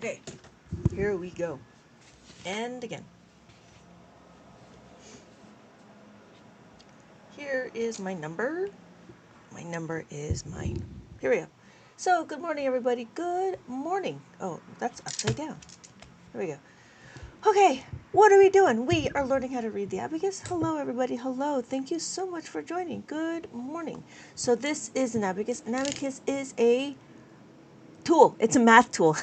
Okay, here we go. And again. Here is my number. My number is mine. Here we go. So, good morning, everybody. Good morning. Oh, that's upside down. Here we go. Okay, what are we doing? We are learning how to read the Abacus. Hello, everybody. Hello. Thank you so much for joining. Good morning. So, this is an Abacus. An Abacus is a tool. It's a math tool.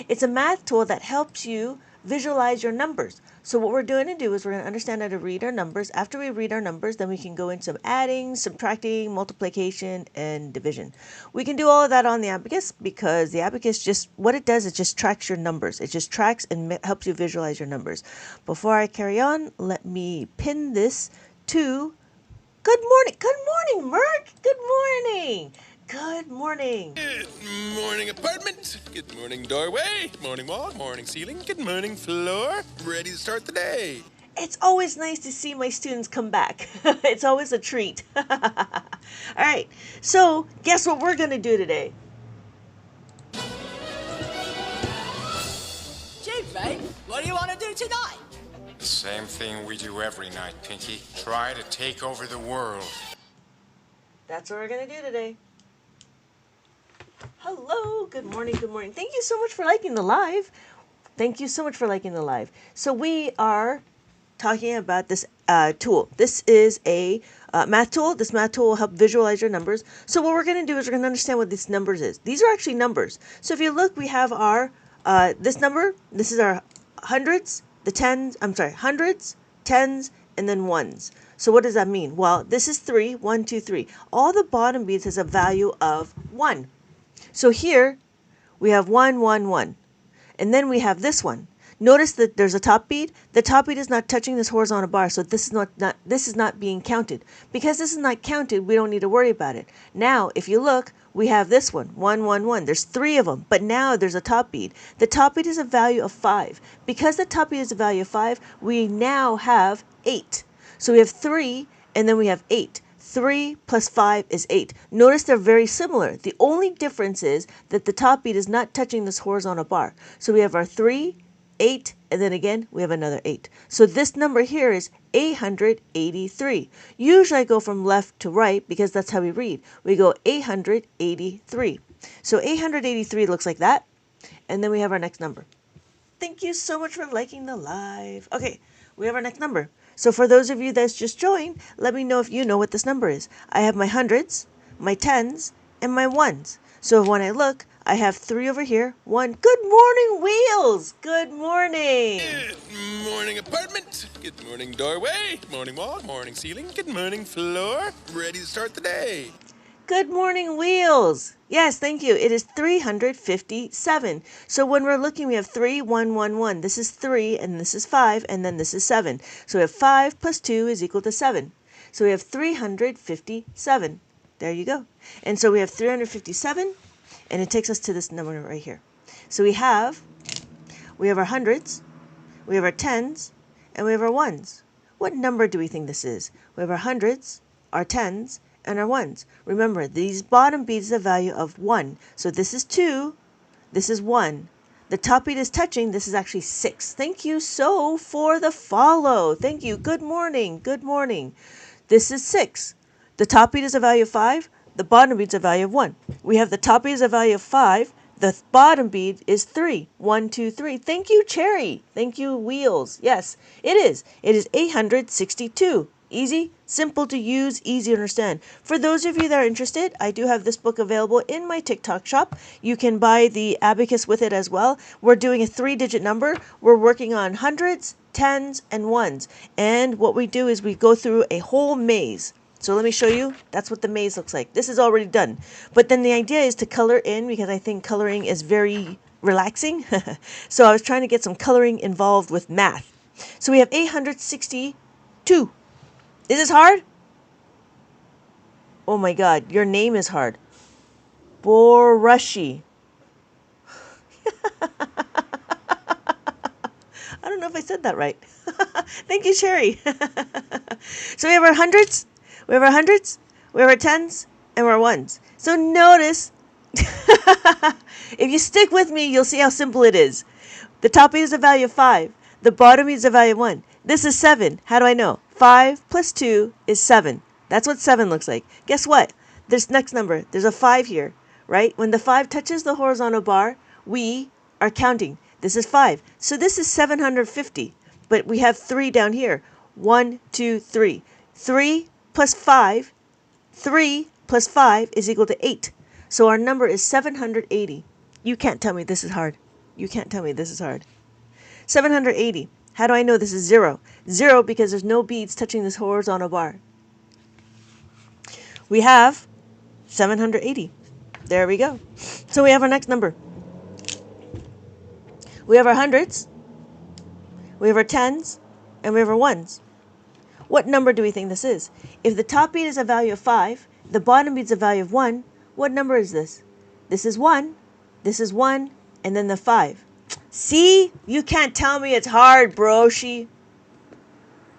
It's a math tool that helps you visualize your numbers. So what we're going to do is we're going to understand how to read our numbers. After we read our numbers, then we can go into adding, subtracting, multiplication, and division. We can do all of that on the Abacus because the Abacus just, what it does is just tracks your numbers. It just tracks and helps you visualize your numbers. Before I carry on, let me pin this to good morning. Good morning, Merc. Good morning. Good morning. Good morning, apartment. Good morning, doorway. Good morning, wall. Good morning, ceiling. Good morning, floor. Ready to start the day. It's always nice to see my students come back. It's always a treat. All right, so guess what we're going to do today? Chief, mate, what do you want to do tonight? Same thing we do every night, Pinky. Try to take over the world. That's what we're going to do today. Hello, good morning, good morning. Thank you so much for liking the live. Thank you so much for liking the live. So we are talking about this tool. This is a math tool. This math tool will help visualize your numbers. So what we're going to do is we're going to understand what these numbers is. These are actually numbers. So if you look, we have our, this number, this is our hundreds, hundreds, tens, and then ones. So what does that mean? Well, this is 3, 1, 2, 3. All the bottom beads has a value of 1. So here we have 1, 1, 1. And then we have this one. Notice that there's a top bead. The top bead is not touching this horizontal bar, so this is not being counted. Because this is not counted, we don't need to worry about it. Now, if you look, we have this one, 1, 1, 1. There's 3 of them, but now there's a top bead. The top bead is a value of 5. Because the top bead is a value of 5, we now have 8. So we have 3, and then we have 8. 3 plus 5 is 8. Notice they're very similar. The only difference is that the top bead is not touching this horizontal bar. So we have our 3, 8, and then again, we have another 8. So this number here is 883. Usually I go from left to right because that's how we read. We go 883. So 883 looks like that. And then we have our next number. Thank you so much for liking the live. Okay, we have our next number. So for those of you that's just joined, let me know if you know what this number is. I have my hundreds, my tens, and my ones. So when I look, I have 3 over here. 1. Good morning, Wheels. Good morning. Good morning, apartment. Good morning, doorway. Good morning, wall. Good morning, ceiling. Good morning, floor. Ready to start the day. Good morning, Wheels. Yes, thank you. It is 357. So when we're looking, we have 3, 1, 1, 1. This is 3, and this is 5, and then this is 7. So we have 5 plus 2 is equal to 7. So we have 357. There you go. And so we have 357, and it takes us to this number right here. So we have our hundreds, we have our tens, and we have our ones. What number do we think this is? We have our hundreds, our tens, and our ones. Remember, these bottom beads are a value of 1. So this is 2, this is 1. The top bead is touching, this is actually 6. Thank you so for the follow. Thank you. Good morning. Good morning. This is 6. The top bead is a value of 5. The bottom bead is a value of 1. We have the top bead is a value of 5. The bottom bead is 3. 1, 2, 3. Thank you, Cherry. Thank you, Wheels. Yes, it is. It is 862. Easy, simple to use, easy to understand. For those of you that are interested, I do have this book available in my TikTok shop. You can buy the Abacus with it as well. We're doing a 3-digit number. We're working on hundreds, tens, and ones. And what we do is we go through a whole maze. So let me show you. That's what the maze looks like. This is already done. But then the idea is to color in because I think coloring is very relaxing. So I was trying to get some coloring involved with math. So we have 862. Is this hard? Oh my God, your name is hard. Borushi. I don't know if I said that right. Thank you, Sherry. So we have our hundreds, we have our tens, we have our tens, and our ones. So notice If you stick with me, you'll see how simple it is. The top beat is a value of 5. The bottom beat is a value of 1. This is 7. How do I know? 5 plus 2 is 7. That's what 7 looks like. Guess what? This next number, there's a 5 here, right? When the 5 touches the horizontal bar, we are counting. This is 5. So this is 750. But we have 3 down here. 1, 2, 3. 3 plus 5. 3 plus 5 is equal to 8. So our number is 780. You can't tell me this is hard. You can't tell me this is hard. 780. How do I know this is 0? 0 because there's no beads touching this horizontal bar. We have 780. There we go. So we have our next number. We have our hundreds, we have our tens, and we have our ones. What number do we think this is? If the top beat is a value of 5, the bottom beat is a value of 1, what number is this? This is 1, and then the 5. See? You can't tell me it's hard, brushy.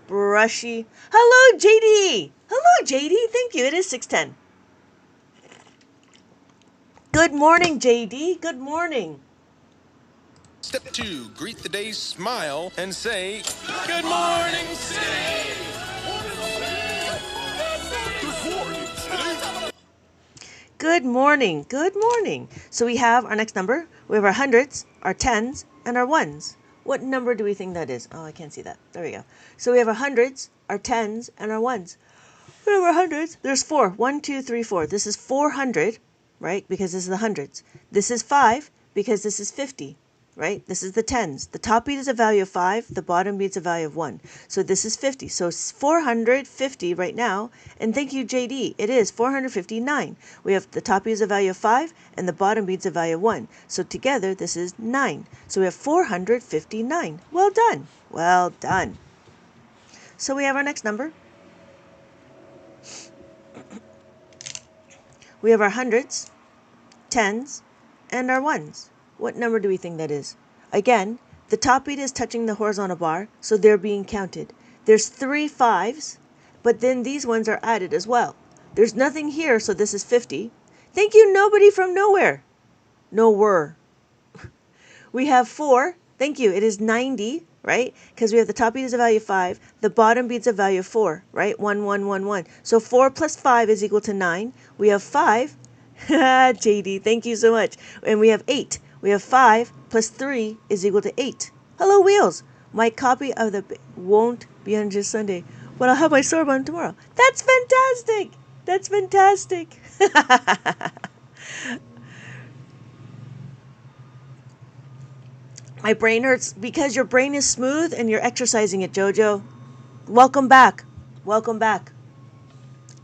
Hello, JD. Hello, JD. Thank you. It is 6:10. Good morning, JD. Good morning. Step 2, greet the day, smile, and say, Good morning, City! Good morning. Good morning. So we have our next number. We have our hundreds, our tens, and our ones. What number do we think that is? Oh, I can't see that. There we go. So we have our hundreds, our tens, and our ones. We have our hundreds. There's 4. 1, 2, 3, 4. This is 400, right? Because this is the hundreds. This is 5 because this is 50. Right? This is the tens. The top beat is a value of 5. The bottom beat is a value of 1. So this is 50. So it's 450 right now. And thank you, JD. It is 459. We have the top beat is a value of 5 and the bottom beat is a value of 1. So together this is 9. So we have 459. Well done. Well done. So we have our next number. We have our hundreds, tens, and our ones. What number do we think that is? Again, the top beat is touching the horizontal bar, so they're being counted. There's 3 5s, but then these ones are added as well. There's nothing here, so this is 50. Thank you, nobody from nowhere. Nowhere. We have 4. Thank you. It is 90, right? Because we have the top beat is a value of 5. The bottom beat is a value of 4, right? 1, 1, 1, 1. So 4 plus 5 is equal to 9. We have 5. JD, thank you so much. And we have 8. We have 5 plus 3 is equal to 8. Hello, Wheels. My copy of the won't be on just Sunday, but I'll have my store on tomorrow. That's fantastic. That's fantastic. My brain hurts because your brain is smooth and you're exercising it, Jojo. Welcome back. Welcome back.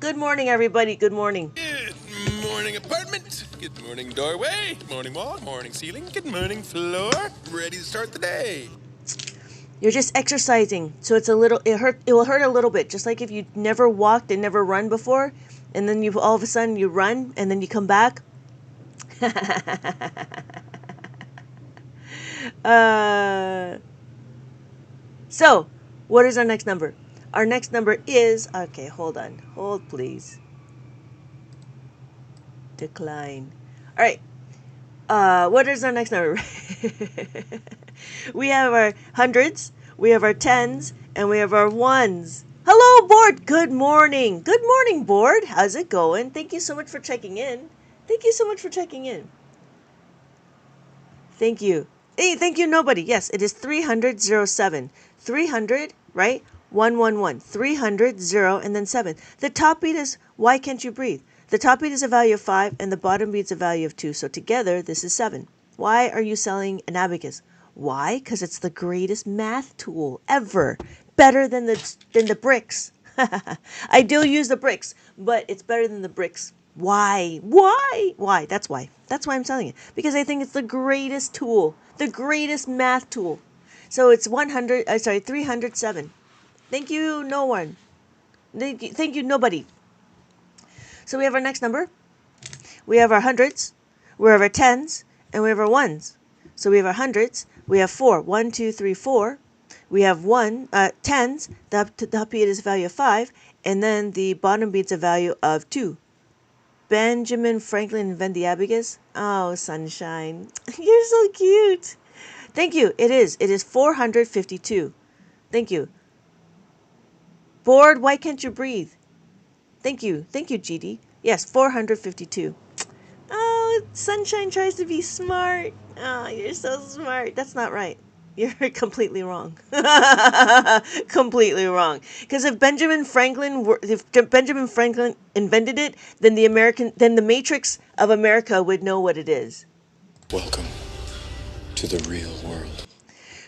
Good morning, everybody. Good morning. Good morning, apartment. Good morning, doorway. Good morning, wall. Good morning, ceiling. Good morning, floor. Ready to start the day. You're just exercising, so it's a little. It will hurt a little bit, just like if you never walked and never run before, and then you all of a sudden you run and then you come back. So, what is our next number? Our next number is okay. Hold on. Hold, please. Decline. All right. What is our next number? We have our hundreds, we have our tens, and we have our ones. Hello, board. Good morning. Good morning, board. How's it going? Thank you so much for checking in. Thank you so much for checking in. Thank you. Hey, thank you, nobody. Yes, it is 307. 300, right? 111. 300, 0, and then 7. The top beat is why can't you breathe? The top beat is a value of 5, and the bottom beat is a value of 2. So together, this is 7. Why are you selling an abacus? Why? Because it's the greatest math tool ever. Better than the bricks. I do use the bricks, but it's better than the bricks. Why? Why? Why? That's why. That's why I'm selling it. Because I think it's the greatest tool. The greatest math tool. So it's 307. Thank you, no one. Thank you, nobody. So we have our next number. We have our hundreds, we have our tens, and we have our ones. So we have our hundreds. We have 4. 1, 2, 3, 4. We have tens. The top beat is a value of 5, and then the bottom beat's a value of 2. Benjamin Franklin invent the abacus? Oh, sunshine. You're so cute. Thank you. It is. It is 452. Thank you. Bored, why can't you breathe? Thank you. Thank you, GD. Yes, 452. Oh, Sunshine tries to be smart. Oh, you're so smart. That's not right. You're completely wrong. Completely wrong. Because if Benjamin Franklin invented it, then the Matrix of America would know what it is. Welcome to the real world.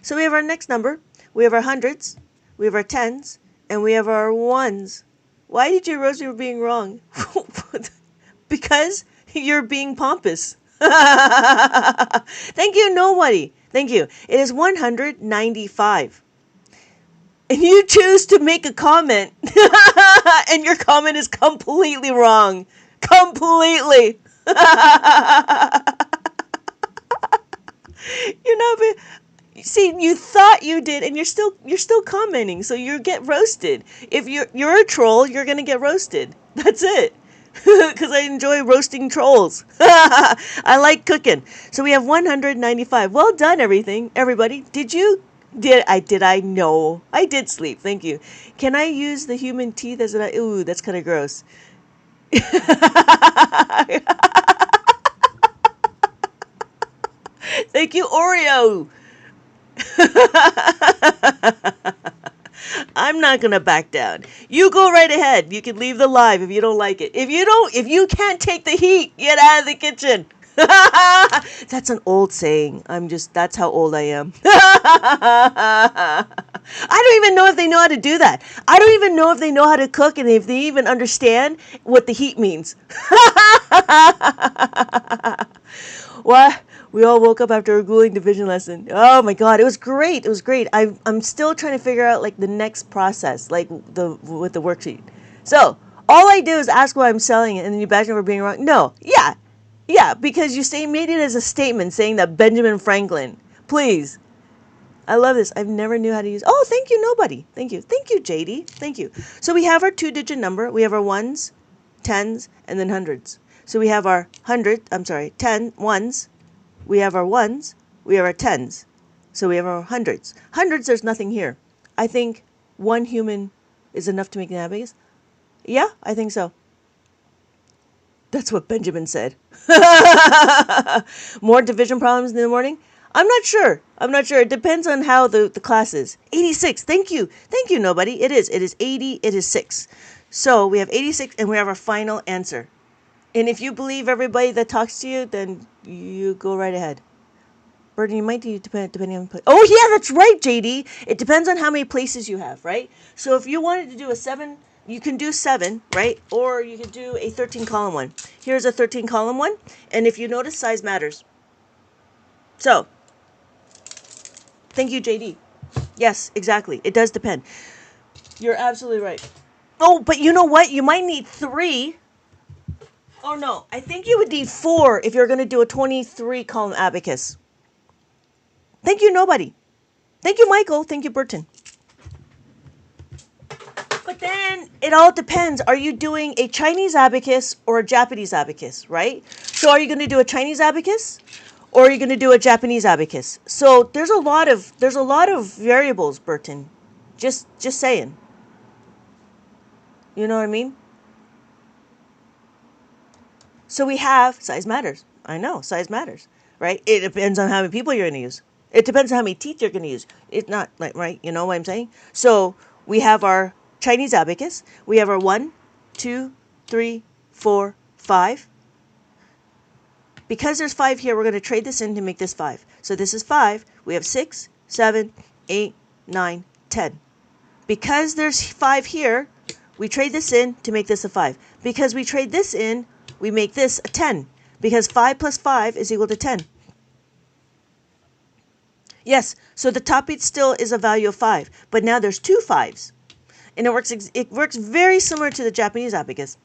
So we have our next number. We have our hundreds. We have our tens, and we have our ones. Why did you roast me for being wrong? Because you're being pompous. Thank you, nobody. Thank you. It is 195. And you choose to make a comment, and your comment is completely wrong. Completely. You're not. See, you thought you did, and you're still commenting, so you get roasted. If you're a troll, you're gonna get roasted. That's it. Because I enjoy roasting trolls. I like cooking. So we have 195. Well done, everybody. Did I know? I did sleep. Thank you. Can I use the human teeth as an? Ooh, that's kind of gross. Thank you, Oreo. I'm not gonna back down. You go right ahead. You can leave the live if you don't like it. If you can't take the heat, get out of the kitchen. That's an old saying. That's how old I am. I don't even know if they know how to do that. I don't even know if they know how to cook and if they even understand what the heat means. What? We all woke up after a grueling division lesson. Oh my God, it was great. It was great. I'm still trying to figure out like the next process, like with the worksheet. So all I do is ask what I'm selling it, and then you bash me for being wrong. No, yeah, because you made it as a statement saying that Benjamin Franklin. Please, I love this. I've never knew how to use. Oh, thank you, nobody. Thank you, JD. Thank you. So we have our 2-digit number. We have our ones, tens, and then hundreds. So we have our 10 ones. We have our ones, we have our tens, so we have our hundreds. Hundreds, there's nothing here. I think one human is enough to make an abacus. Yeah, I think so. That's what Benjamin said. More division problems in the morning? I'm not sure. It depends on how the class is. 86, thank you, nobody. It is 80, it is 6. So we have 86, and we have our final answer. And if you believe everybody that talks to you, then you go right ahead. Burden, you might do depending on... Oh, yeah, that's right, JD. It depends on how many places you have, right? So if you wanted to do a 7, you can do 7, right? Or you could do a 13-column one. Here's a 13-column one. And if you notice, size matters. So, thank you, JD. Yes, exactly. It does depend. You're absolutely right. Oh, but you know what? You might need 3... Oh, no. I think you would need 4 if you're going to do a 23-column abacus. Thank you, nobody. Thank you, Michael. Thank you, Burton. But then it all depends. Are you doing a Chinese abacus or a Japanese abacus, right? So are you going to do a Chinese abacus or are you going to do a Japanese abacus? So there's a lot of variables, Burton. Just saying. You know what I mean? So we have, size matters. I know, size matters, right? It depends on how many people you're going to use. It depends on how many teeth you're going to use. It's not like, right? You know what I'm saying? So we have our Chinese abacus. We have our 1, 2, 3, 4, 5. Because there's 5 here, we're going to trade this in to make this 5. So this is 5. We have 6, 7, 8, 9, 10. Because there's 5 here, we trade this in to make this a 5. Because we trade this in, we make this a 10, because 5 plus 5 is equal to 10. Yes, so the top beat still is a value of 5, but now there's 2 5s. And it works very similar to the Japanese abacus,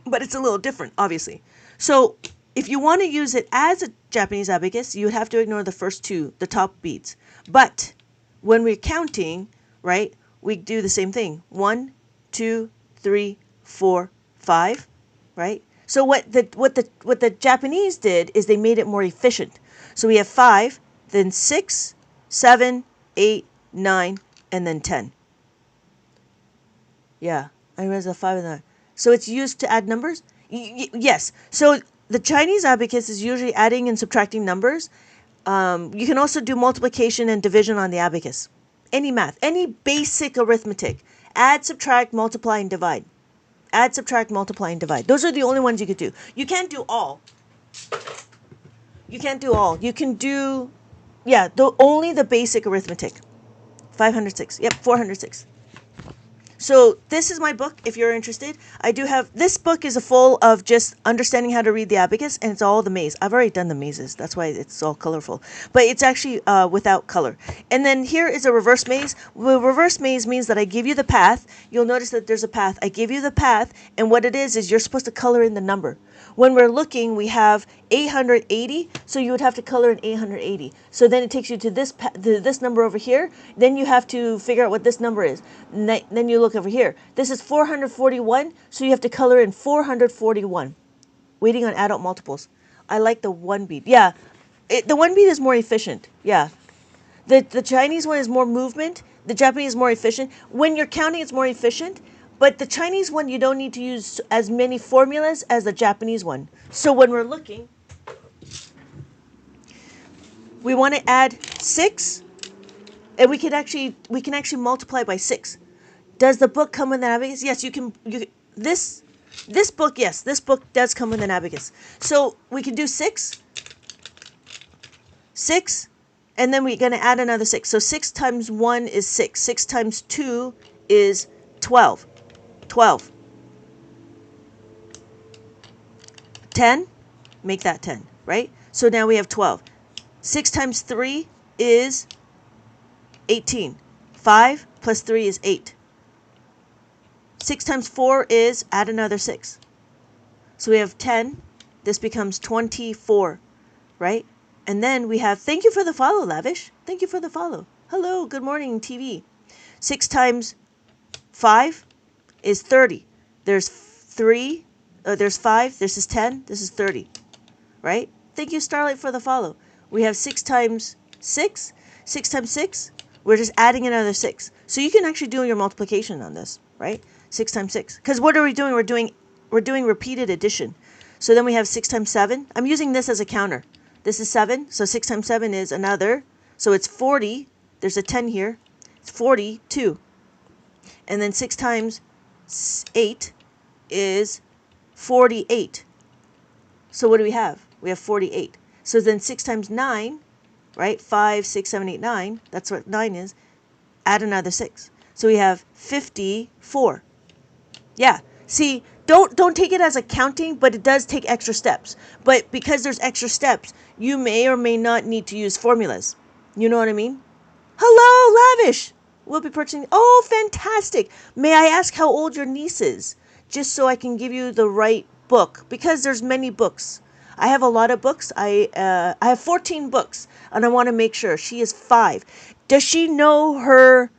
but it's a little different, obviously. So if you want to use it as a Japanese abacus, you would have to ignore the first 2, the top beats. But when we're counting, right, we do the same thing. 1, 2, 3, 4, 5. right? So what the Japanese did is they made it more efficient. So we have 5, then 6, 7, 8, 9, and then 10. Yeah, I realized the 5 and 9. So it's used to add numbers? Yes. So the Chinese abacus is usually adding and subtracting numbers. You can also do multiplication and division on the abacus. Any math, any basic arithmetic. Add, subtract, multiply, and divide. Add, subtract, multiply, and divide. Those are the only ones you could do. You can't do all. You can't do all. You can do, yeah, only the basic arithmetic. 506. Yep, 406. So this is my book if you're interested. I do have, this book is full of just understanding how to read the abacus, and it's all the maze. I've already done the mazes. That's why it's all colorful. But it's actually without color. And then here is a reverse maze. The reverse maze means that I give you the path. You'll notice that there's a path. I give you the path, and what it is you're supposed to color in the number. When we're looking, we have 880, so you would have to color in 880. So then it takes you to this number over here. Then you have to figure out what this number is. Then you look over here. This is 441, so you have to color in 441. Waiting on adult multiples. I like the one bead. Yeah, the one bead is more efficient. Yeah. The Chinese one is more movement. The Japanese is more efficient. When you're counting, it's more efficient. But the Chinese one, you don't need to use as many formulas as the Japanese one. So when we're looking, we want to add 6, and we can actually multiply by 6. Does the book come with an abacus? Yes, you can. This book, yes, this book does come with an abacus. So we can do 6, and then we're going to add another 6. So 6 times 1 is 6. 6 times 2 is 12. 12. 10, make that 10, right? So now we have 12. 6 times 3 is 18. 5 plus 3 is 8. 6 times 4 is, add another 6. So we have 10. This becomes 24, right? And then we have, thank you for the follow, Lavish. Thank you for the follow. Hello, good morning, TV. 6 times 5 is 30. There's 5, this is 10, this is 30, right? Thank you, Starlight, for the follow. We have 6 times 6. 6 times 6, we're just adding another 6. So you can actually do your multiplication on this, right? 6 times 6. Because what are we doing? We're doing repeated addition. So then we have 6 times 7. I'm using this as a counter. This is 7, so 6 times 7 is another. So it's 40. There's a 10 here. It's 42. And then 6 times 8 is 48. So what do we have? We have 48. So then 6 times 9, right? 5, 6, 7, 8, 9. That's what 9 is. Add another 6. So we have 54. Yeah. See, don't take it as a counting, but it does take extra steps. But because there's extra steps, you may or may not need to use formulas. You know what I mean? Hello, Lavish. We'll be purchasing. Oh, fantastic. May I ask how old your niece is? Just so I can give you the right book. Because there's many books. I have a lot of books. I have 14 books. And I want to make sure. She is 5. Does she know her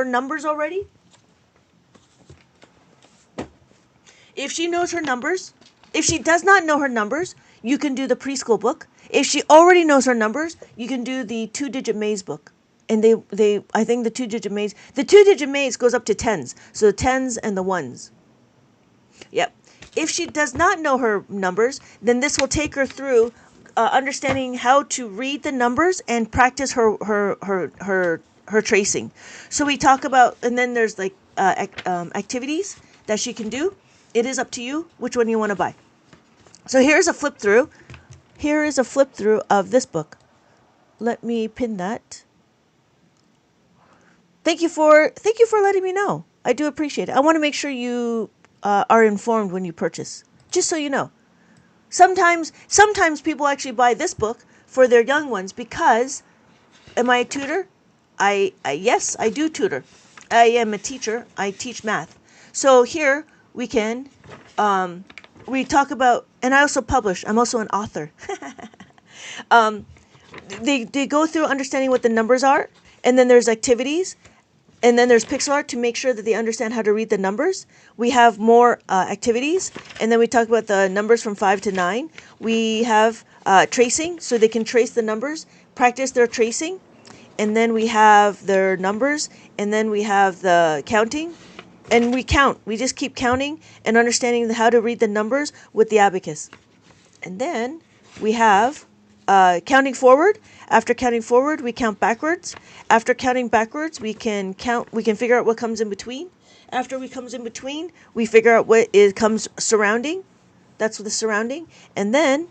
numbers already? If she knows her numbers, if she does not know her numbers, you can do the preschool book. If she already knows her numbers, you can do the 2-digit maze book. And I think the 2-digit maze goes up to 10s. So the 10s and the 1s. Yep. If she does not know her numbers, then this will take her through understanding how to read the numbers and practice her tracing. So we talk about, and then there's like activities that she can do. It is up to you which one you want to buy. So here's a flip through. Here is a flip through of this book. Let me pin that. Thank you for letting me know. I do appreciate it. I want to make sure you are informed when you purchase, just so you know. Sometimes people actually buy this book for their young ones because, am I a tutor? Yes, I do tutor. I am a teacher. I teach math. So here we can, we talk about, and I also publish. I'm also an author. They go through understanding what the numbers are, and then there's activities. And then there's pixel art to make sure that they understand how to read the numbers. We have more activities, and then we talk about the numbers from 5 to 9. We have tracing, so they can trace the numbers, practice their tracing. And then we have their numbers, and then we have the counting. And we count. We just keep counting and understanding how to read the numbers with the abacus. And then we have counting forward. After counting forward, we count backwards. After counting backwards, we can count. We can figure out what comes in between. After we comes in between, we figure out what comes surrounding. That's the surrounding. And then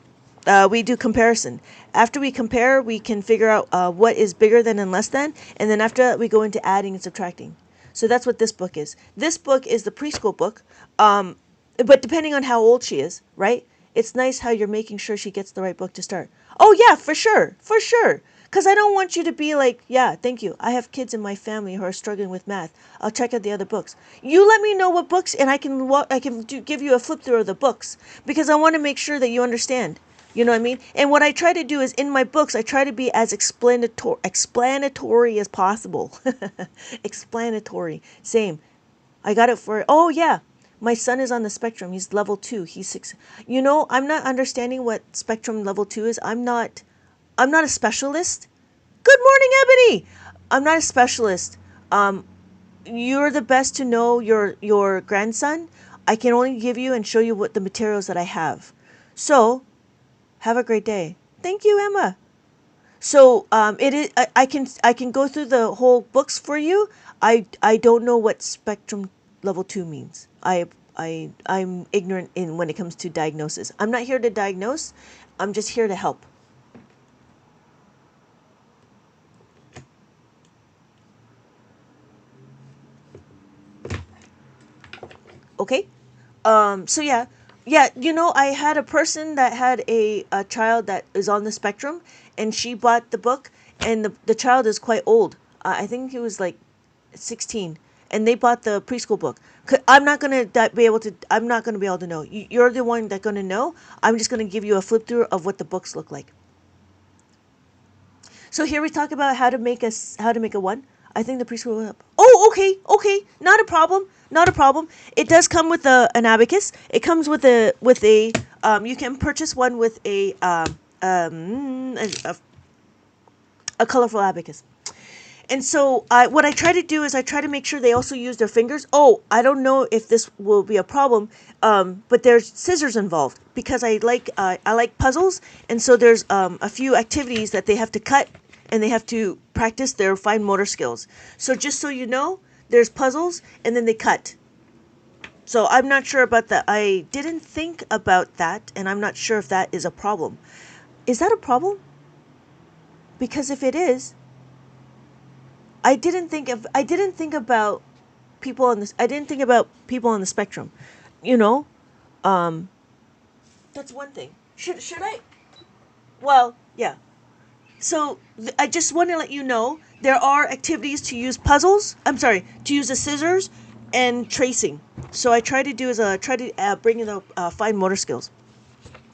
we do comparison. After we compare, we can figure out what is bigger than and less than. And then after that, we go into adding and subtracting. So that's what this book is. This book is the preschool book. But depending on how old she is, right? It's nice how you're making sure she gets the right book to start. Oh, yeah, for sure. For sure. Because I don't want you to be like, yeah, thank you. I have kids in my family who are struggling with math. I'll check out the other books. You let me know what books, and I can give you a flip through of the books. Because I want to make sure that you understand. You know what I mean? And what I try to do is in my books, I try to be as explanatory as possible. Explanatory. Same. I got it for, oh, yeah. My son is on the spectrum. He's level 2. He's 6. You know, I'm not understanding what spectrum level 2 is. I'm not a specialist. Good morning, Ebony. I'm not a specialist. You're the best to know your grandson. I can only give you and show you what the materials that I have. So, have a great day. Thank you, Emma. So, it is. I can go through the whole books for you. I don't know what spectrum level 2 means. I'm ignorant in when it comes to diagnosis. I'm not here to diagnose. I'm just here to help. Okay. So yeah. You know, I had a person that had a child that is on the spectrum, and she bought the book, and the child is quite old. I think he was like 16, and they bought the preschool book. I'm not gonna be able to. I'm not gonna be able to know. You're the one that's gonna know. I'm just gonna give you a flip through of what the books look like. So here we talk about how to make a one. I think the preschool. Oh, okay, not a problem. It does come with an abacus. It comes with a. You can purchase one with a colorful abacus. And so what I try to do is I try to make sure they also use their fingers. Oh, I don't know if this will be a problem, but there's scissors involved because I like puzzles, and so there's a few activities that they have to cut, and they have to practice their fine motor skills. So just so you know, there's puzzles, and then they cut. So I'm not sure about that. I didn't think about that, and I'm not sure if that is a problem. Is that a problem? Because if it is, I didn't think about people on this. I didn't think about people on the spectrum. You know, that's one thing. Should I? Well, yeah. So I just want to let you know there are activities to use puzzles. I'm sorry, to use the scissors and tracing. So I try to do is bring in the fine motor skills.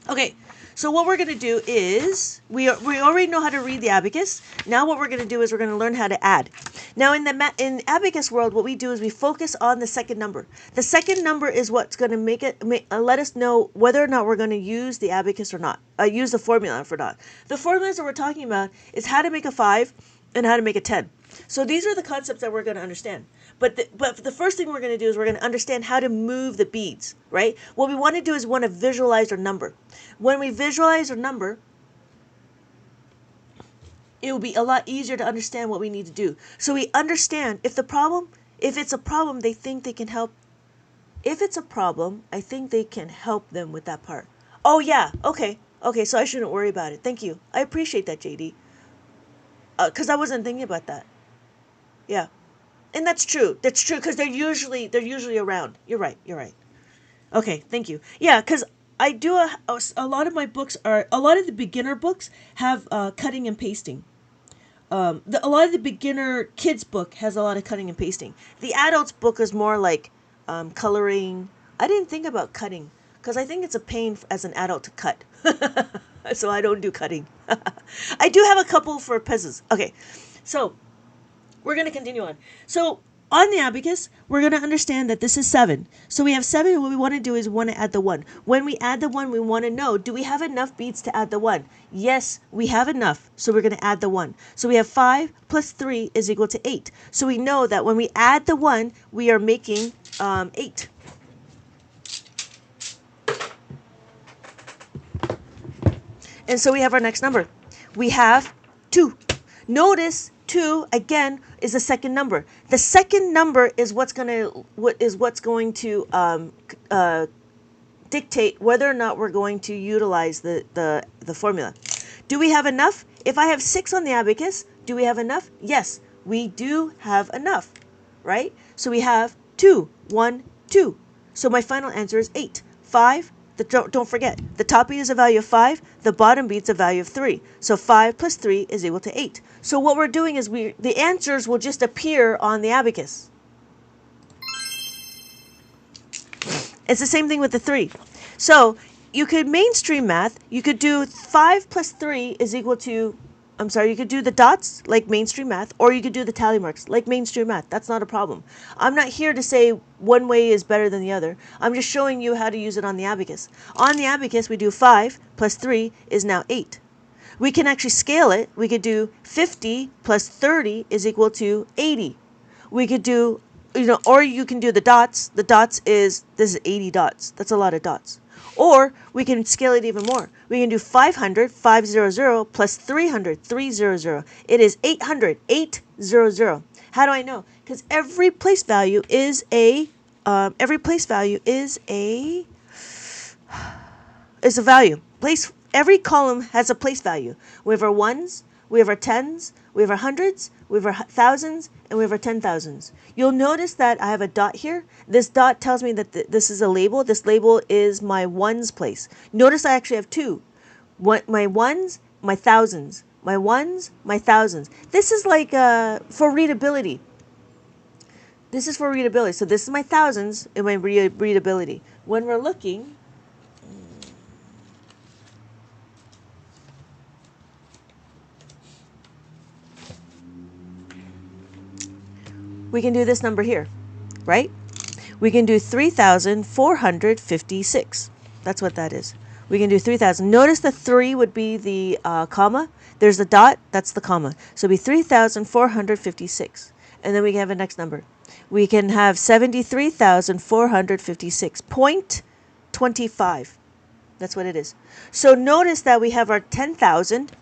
Okay. So what we're going to do is, we already know how to read the abacus. Now what we're going to do is we're going to learn how to add. Now in abacus world, what we do is we focus on the second number. The second number is what's going to let us know whether or not we're going to use the abacus or not. Use the formula or not. The formulas that we're talking about is how to make a 5 and how to make a 10. So these are the concepts that we're going to understand. But the first thing we're going to do is we're going to understand how to move the beads, right? What we want to do is we want to visualize our number. When we visualize our number, it will be a lot easier to understand what we need to do. So we understand if it's a problem, they think they can help. If it's a problem, I think they can help them with that part. Oh yeah, okay, so I shouldn't worry about it. Thank you. I appreciate that, JD. Because I wasn't thinking about that. Yeah. And that's true. That's true because they're usually around. You're right. Okay, thank you. Yeah, because I do a lot of my books a lot of the beginner books have cutting and pasting. A lot of the beginner kids book has a lot of cutting and pasting. The adults book is more like coloring. I didn't think about cutting because I think it's a pain as an adult to cut. So I don't do cutting. I do have a couple for peasants. Okay, so we're going to continue on. So On the abacus, we're going to understand that this is 7. So we have 7. What we want to do is we want to add the 1. When we add the 1, we want to know, do we have enough beats to add the 1? Yes, we have enough. So we're going to add the 1. So we have 5 plus 3 is equal to 8. So we know that when we add the 1, we are making 8. And so we have our next number. We have 2. Notice 2 again is the second number. The second number is what's going to dictate whether or not we're going to utilize the formula. Do we have enough? If I have 6 on the abacus, do we have enough? Yes, we do have enough, right? So we have 2, 1, 2. So my final answer is 8. 5. Don't forget, the top beat is a value of 5, the bottom beat's a value of 3. So 5 plus 3 is equal to 8. So what we're doing is the answers will just appear on the abacus. It's the same thing with the 3. So you could mainstream math, you could do 5 plus 3 is equal to, you could do the dots like mainstream math, or you could do the tally marks like mainstream math. That's not a problem. I'm not here to say one way is better than the other. I'm just showing you how to use it on the abacus. On the abacus, we do 5 plus 3 is now 8. We can actually scale it. We could do 50 plus 30 is equal to 80. We could do, or you can do the dots. The dots this is 80 dots. That's a lot of dots. Or we can scale it even more. We can do 500, 500, plus 300, 300. It is 800, 800. How do I know? Because every place value is a value. Every column has a place value. We have our ones, we have our tens, we have our hundreds, we have our thousands, and we have our 10,000s. You'll notice that I have a dot here. This dot tells me that this is a label. This label is my ones place. Notice I actually have 2. My ones, my thousands. My ones, my thousands. This is like for readability. This is for readability. So this is my thousands and my readability. When we're looking, we can do this number here, right? We can do 3,456. That's what that is. We can do 3,000. Notice the 3 would be the comma. There's the dot. That's the comma. So it'd be 3,456. And then we can have a next number. We can have 73,456.25. That's what it is. So notice that we have our 10,000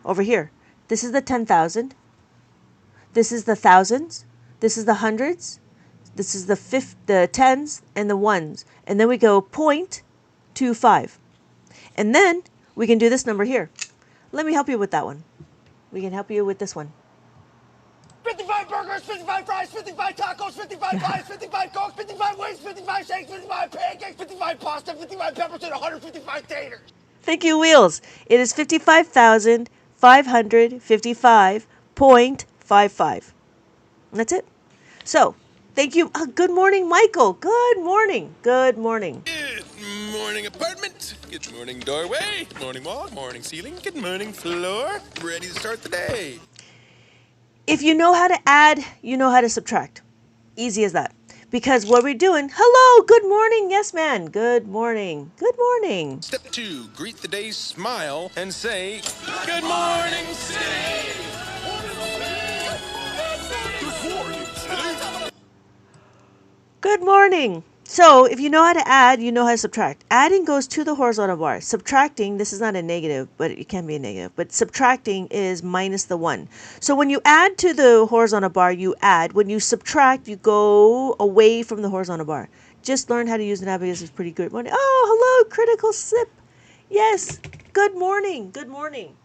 over here. This is the 10,000. This is the thousands. This is the hundreds. This is the tens and the ones. And then we go 0.25. And then we can do this number here. Let me help you with that one. We can help you with this one. 55 burgers, 55 fries, 55 tacos, 55 pies, 55 cokes, 55 wings, 55 shakes, 55 pancakes, 55 pasta, 55 peppers, and 155 taters. Thank you, Wheels. It is 55,555.55. That's it. So, thank you. Good morning, Michael. Good morning. Good morning. Good morning, apartment. Good morning, doorway. Good morning, wall. Good morning, ceiling. Good morning, floor. Ready to start the day. If you know how to add, you know how to subtract. Easy as that. Because what we're doing, hello, good morning, yes, man. Good morning. Good morning. Step 2, greet the day, smile, and say, Good morning, city. Good morning. So if you know how to add, you know how to subtract. Adding goes to the horizontal bar. Subtracting, this is not a negative, but it can be a negative. But subtracting is minus the 1. So when you add to the horizontal bar, you add. When you subtract, you go away from the horizontal bar. Just learn how to use an abacus. It's pretty good morning. Oh, hello, critical sip. Yes. Good morning. Good morning.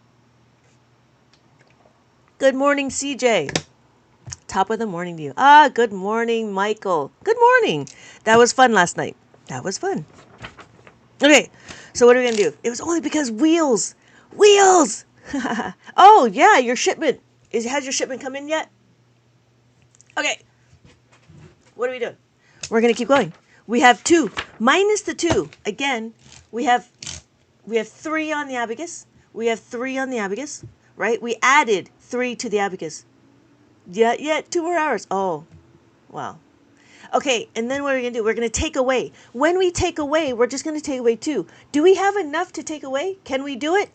Good morning, CJ. Top of the morning to you. Good morning, Michael. Good morning. That was fun last night. That was fun. Okay, so what are we going to do? It was only because wheels. Wheels! Oh, yeah, your shipment. Has your shipment come in yet? Okay. What are we doing? We're going to keep going. We have 2. Minus the 2. Again, we have 3 on the abacus. We have 3 on the abacus, right? We added 3 to the abacus. Yeah, 2 more hours. Oh, Wow. Okay, and then what are we going to do? We're going to take away. When we take away, we're just going to take away 2. Do we have enough to take away? Can we do it?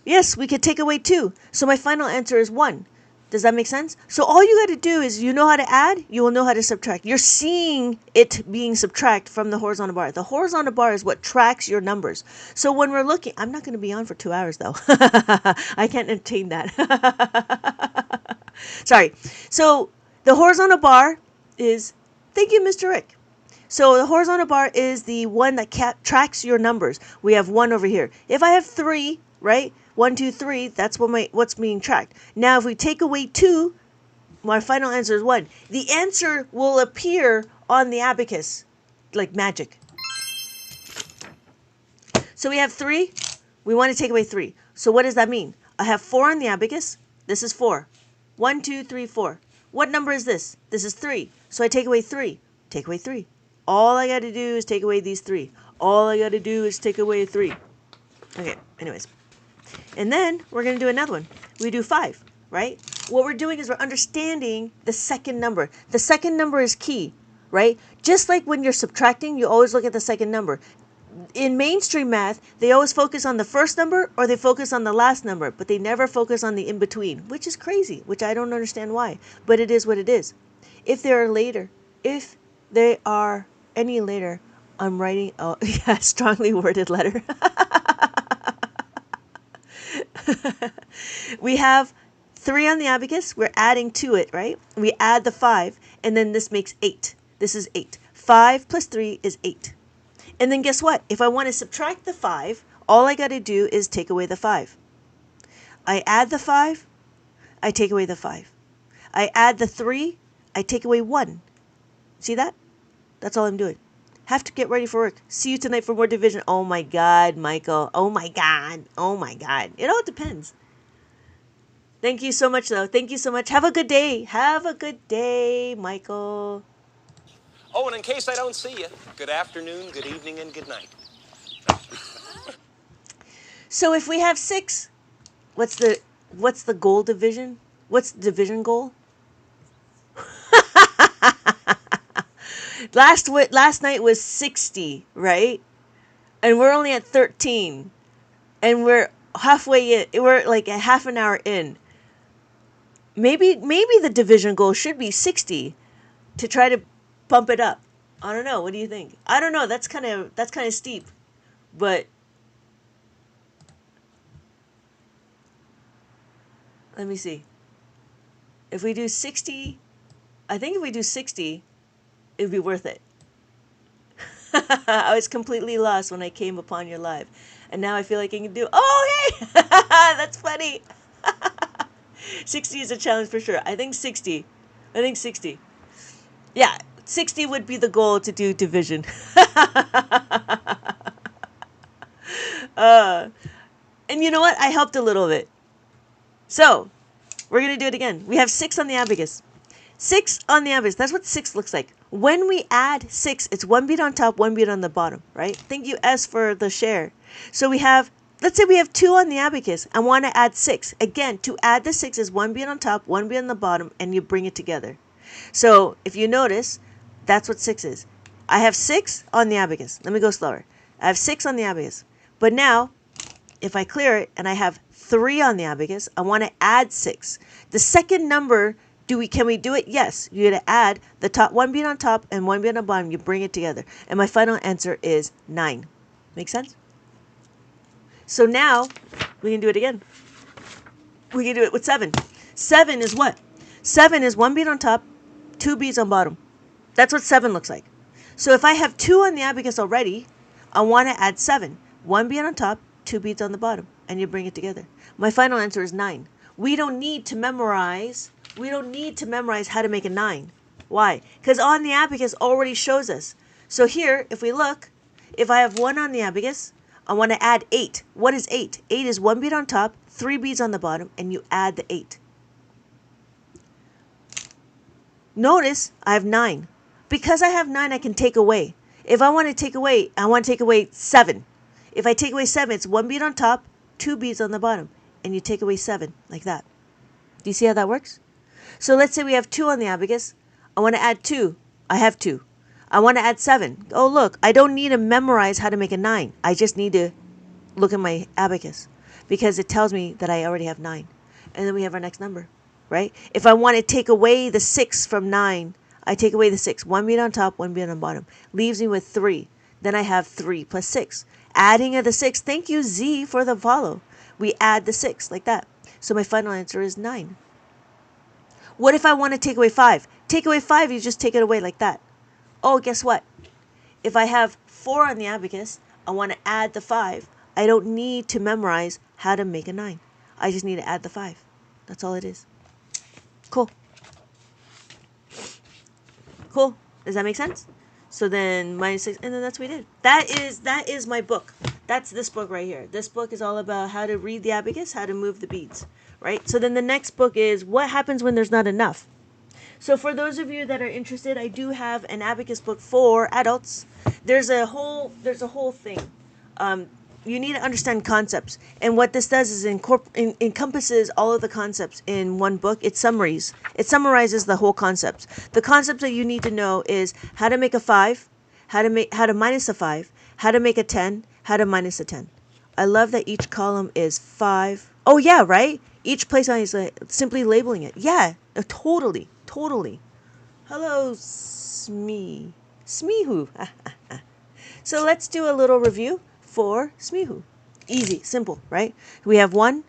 Yes, we could take away 2. So my final answer is 1. Does that make sense? So all you got to do is you know how to add, you will know how to subtract. You're seeing it being subtract from the horizontal bar. The horizontal bar is what tracks your numbers. So when we're looking, I'm not going to be on for 2 hours though. I can't entertain that. Sorry. So the horizontal bar is, thank you, Mr. Rick. So the horizontal bar is the one that tracks your numbers. We have 1 over here. If I have 3, right? 1, 2, 3, that's what's being tracked. Now, if we take away 2, my final answer is 1. The answer will appear on the abacus like magic. So we have 3. We want to take away 3. So what does that mean? I have 4 on the abacus. This is 4. 1, 2, 3, 4. What number is this? This is 3. So I take away 3. Take away 3. All I got to do is take away these 3. All I got to do is take away 3. Okay, anyways. And then we're going to do another one. We do 5, right? What we're doing is we're understanding the second number. The second number is key, right? Just like when you're subtracting, you always look at the second number. In mainstream math, they always focus on the first number or they focus on the last number, but they never focus on the in-between, which is crazy, which I don't understand why. But it is what it is. If they are any later, I'm writing a strongly worded letter. We have 3 on the abacus. We're adding to it, right? We add the 5, and then this makes 8. This is 8. 5 plus 3 is 8. And then guess what? If I want to subtract the 5, all I got to do is take away the 5. I add the 5. I take away the 5. I add the 3. I take away 1. See that? That's all I'm doing. Have to get ready for work. See you tonight for more division. Oh my God, Michael. Oh my God. Oh my God. It all depends. Thank you so much, though. Thank you so much. Have a good day. Have a good day, Michael. Oh, and in case I don't see you, good afternoon, good evening, and good night. So if we have 6, what's the goal division? What's the division goal? Last night was 60, right? And we're only at 13. And we're halfway in. We're like a half an hour in. Maybe the division goal should be 60 to try to bump it up. I don't know. What do you think? I don't know. That's kind of steep. But let me see. If we do 60, I think if we do 60, it would be worth it. I was completely lost when I came upon your live. And now I feel like I can do... Oh, hey! That's funny. 60 is a challenge for sure. I think 60. Yeah, 60 would be the goal to do division. And you know what? I helped a little bit. So, we're going to do it again. We have 6 on the abacus. 6 on the abacus. That's what 6 looks like. When we add 6, it's 1 bead on top, 1 bead on the bottom, right? Thank you, S, for the share. So we have, let's say we have 2 on the abacus. I want to add 6. Again, to add the 6 is 1 bead on top, 1 bead on the bottom, and you bring it together. So if you notice, that's what 6 is. I have 6 on the abacus. Let me go slower. I have 6 on the abacus. But now, if I clear it and I have 3 on the abacus, I want to add 6. The second number, can we do it? Yes. You got to add the top 1 bead on top and 1 bead on the bottom. You bring it together. And my final answer is 9. Make sense? So now we can do it again. We can do it with 7. 7 is what? 7 is 1 bead on top, 2 beads on bottom. That's what 7 looks like. So if I have 2 on the abacus already, I want to add 7. 1 bead on top, 2 beads on the bottom, and you bring it together. My final answer is 9. We don't need to memorize how to make a 9. Why? Because on the abacus already shows us. So here, if we look, if I have 1 on the abacus, I want to add 8. What is 8? 8 is 1 bead on top, 3 beads on the bottom, and you add the 8. Notice I have 9. Because I have 9, I can take away. If I want to take away, I want to take away 7. If I take away 7, it's 1 bead on top, 2 beads on the bottom, and you take away 7, like that. Do you see how that works? So let's say we have 2 on the abacus. I want to add 2. I have 2. I want to add 7. Oh, look, I don't need to memorize how to make a 9. I just need to look at my abacus because it tells me that I already have 9. And then we have our next number, right? If I want to take away the 6 from 9, I take away the 6. 1 being on top, 1 being on bottom. Leaves me with 3. Then I have 3 plus 6. Adding of the 6. Thank you, Z, for the follow. We add the 6 like that. So my final answer is 9. What if I want to take away 5? Take away 5, you just take it away like that. Oh, guess what? If I have 4 on the abacus, I want to add the 5. I don't need to memorize how to make a 9. I just need to add the 5. That's all it is. Cool. Cool. Does that make sense? So then minus 6, and then that's what we did. That is my book. That's this book right here. This book is all about how to read the abacus, how to move the beads, right? So then the next book is what happens when there's not enough. So for those of you that are interested, I do have an abacus book for adults. There's a whole thing. You need to understand concepts, and what this does is encompasses all of the concepts in one book. It summarizes the whole concepts. The concepts that you need to know is how to make a 5, how to minus a 5, how to make a 10, how to minus a 10. I love that each column is 5. Oh yeah, right? Each place on is simply labeling it. Yeah, totally. Hello, Smeehu. So let's do a little review for Smeehu. Easy, simple, right? We have 1,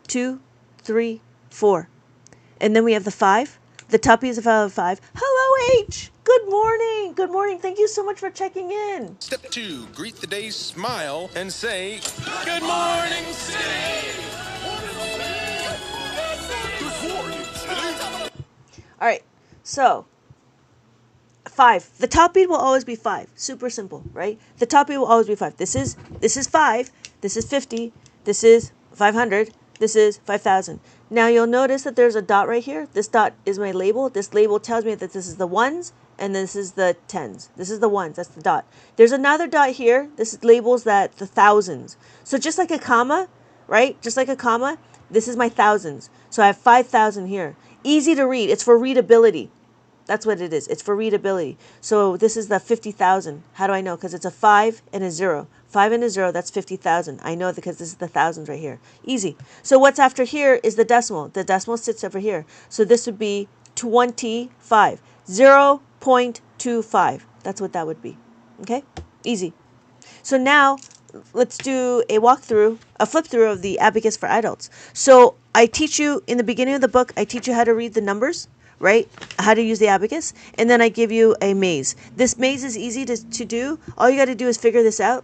2, 3, 4. And then we have the 5. The top piece of 5. Hello, H. Good morning. Good morning. Thank you so much for checking in. Step 2, greet the day, smile, and say, Good morning, city! All right, so 5. The top bead will always be 5. Super simple, right? The top bead will always be 5. This is 5. This is 50. This is 500. This is 5,000. Now you'll notice that there's a dot right here. This dot is my label. This label tells me that this is the 1s and this is the 10s. This is the 1s. That's the dot. There's another dot here. This labels that the thousands. So just like a comma, right? Just like a comma, this is my thousands. So I have 5,000 here. Easy to read. It's for readability. That's what it is. It's for readability. So this is the 50,000. How do I know? Because it's a 5 and a 0. 5 and a 0, that's 50,000. I know because this is the thousands right here. Easy. So what's after here is the decimal. The decimal sits over here. So this would be 25. 0.25. That's what that would be. Okay? Easy. So now let's do a walkthrough, a flip through of the abacus for adults. So I teach you in the beginning of the book, I teach you how to read the numbers, right? How to use the abacus. And then I give you a maze. This maze is easy to do. All you got to do is figure this out.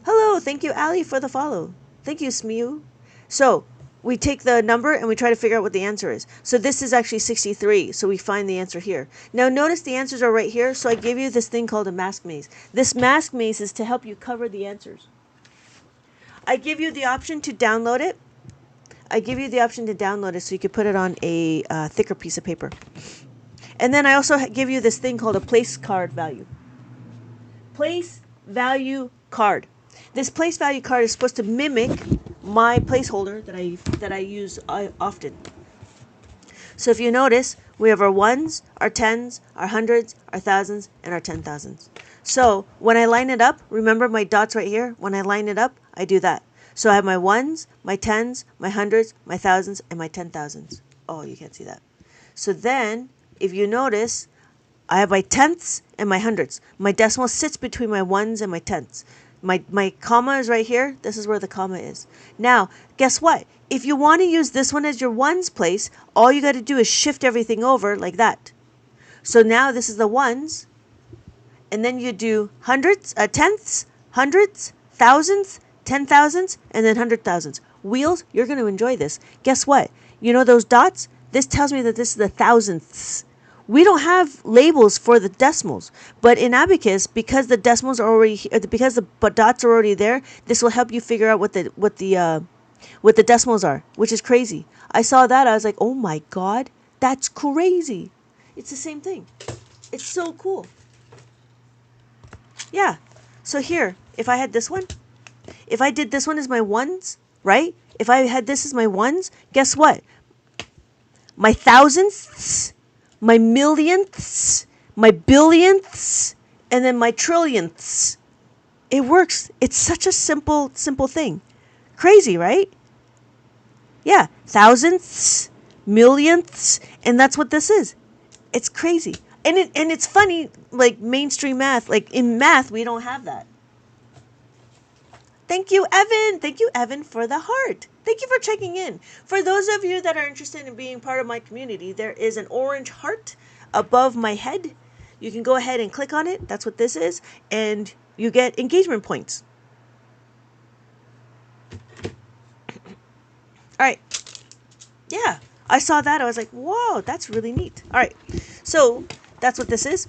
Hello. Thank you, Ali, for the follow. Thank you, Smeehu. So we take the number and we try to figure out what the answer is. So this is actually 63. So we find the answer here. Now notice the answers are right here. So I give you this thing called a mask maze. This mask maze is to help you cover the answers. I give you the option to download it. So you can put it on a thicker piece of paper. And then I also give you this thing called a place card value. Place value card. This place value card is supposed to mimic my placeholder that I use often. So if you notice, we have our 1s, our 10s, our 100s, our thousands, and our 10,000s. So when I line it up, remember my dots right here? When I line it up, I do that. So I have my 1s, my 10s, my 100s, my thousands, and my 10,000s. Oh, you can't see that. So then, if you notice, I have my tenths and my hundreds. My decimal sits between my 1s and my tenths. My comma is right here. This is where the comma is. Now, guess what? If you want to use this one as your 1s place, all you got to do is shift everything over like that. So now this is the 1s. And then you do hundreds, tenths, hundreds, thousands, 10,000s, and then 100,000s. Wheels, you're going to enjoy this. Guess what? You know those dots? This tells me that this is the thousandths. We don't have labels for the decimals, but in Abacus, because the decimals are already because the dots are already there, this will help you figure out what the decimals are, which is crazy. I saw that, I was like, oh my god, that's crazy. It's the same thing. It's so cool. Yeah. So here, if I had this one, if I did this one as my 1s, right? If I had this as my 1s, guess what? My thousandths my millionths, my billionths, and then my trillionths. It works. It's such a simple thing. Crazy, right? Yeah, thousandths, millionths, and that's what this is. It's crazy. And it's funny, like mainstream math, like in math we don't have that. Thank you, Evan. Thank you, Evan, for the heart. Thank you for checking in. For those of you that are interested in being part of my community, there is an orange heart above my head. You can go ahead and click on it. That's what this is. And you get engagement points. All right. Yeah, I saw that. I was like, whoa, that's really neat. All right. So that's what this is.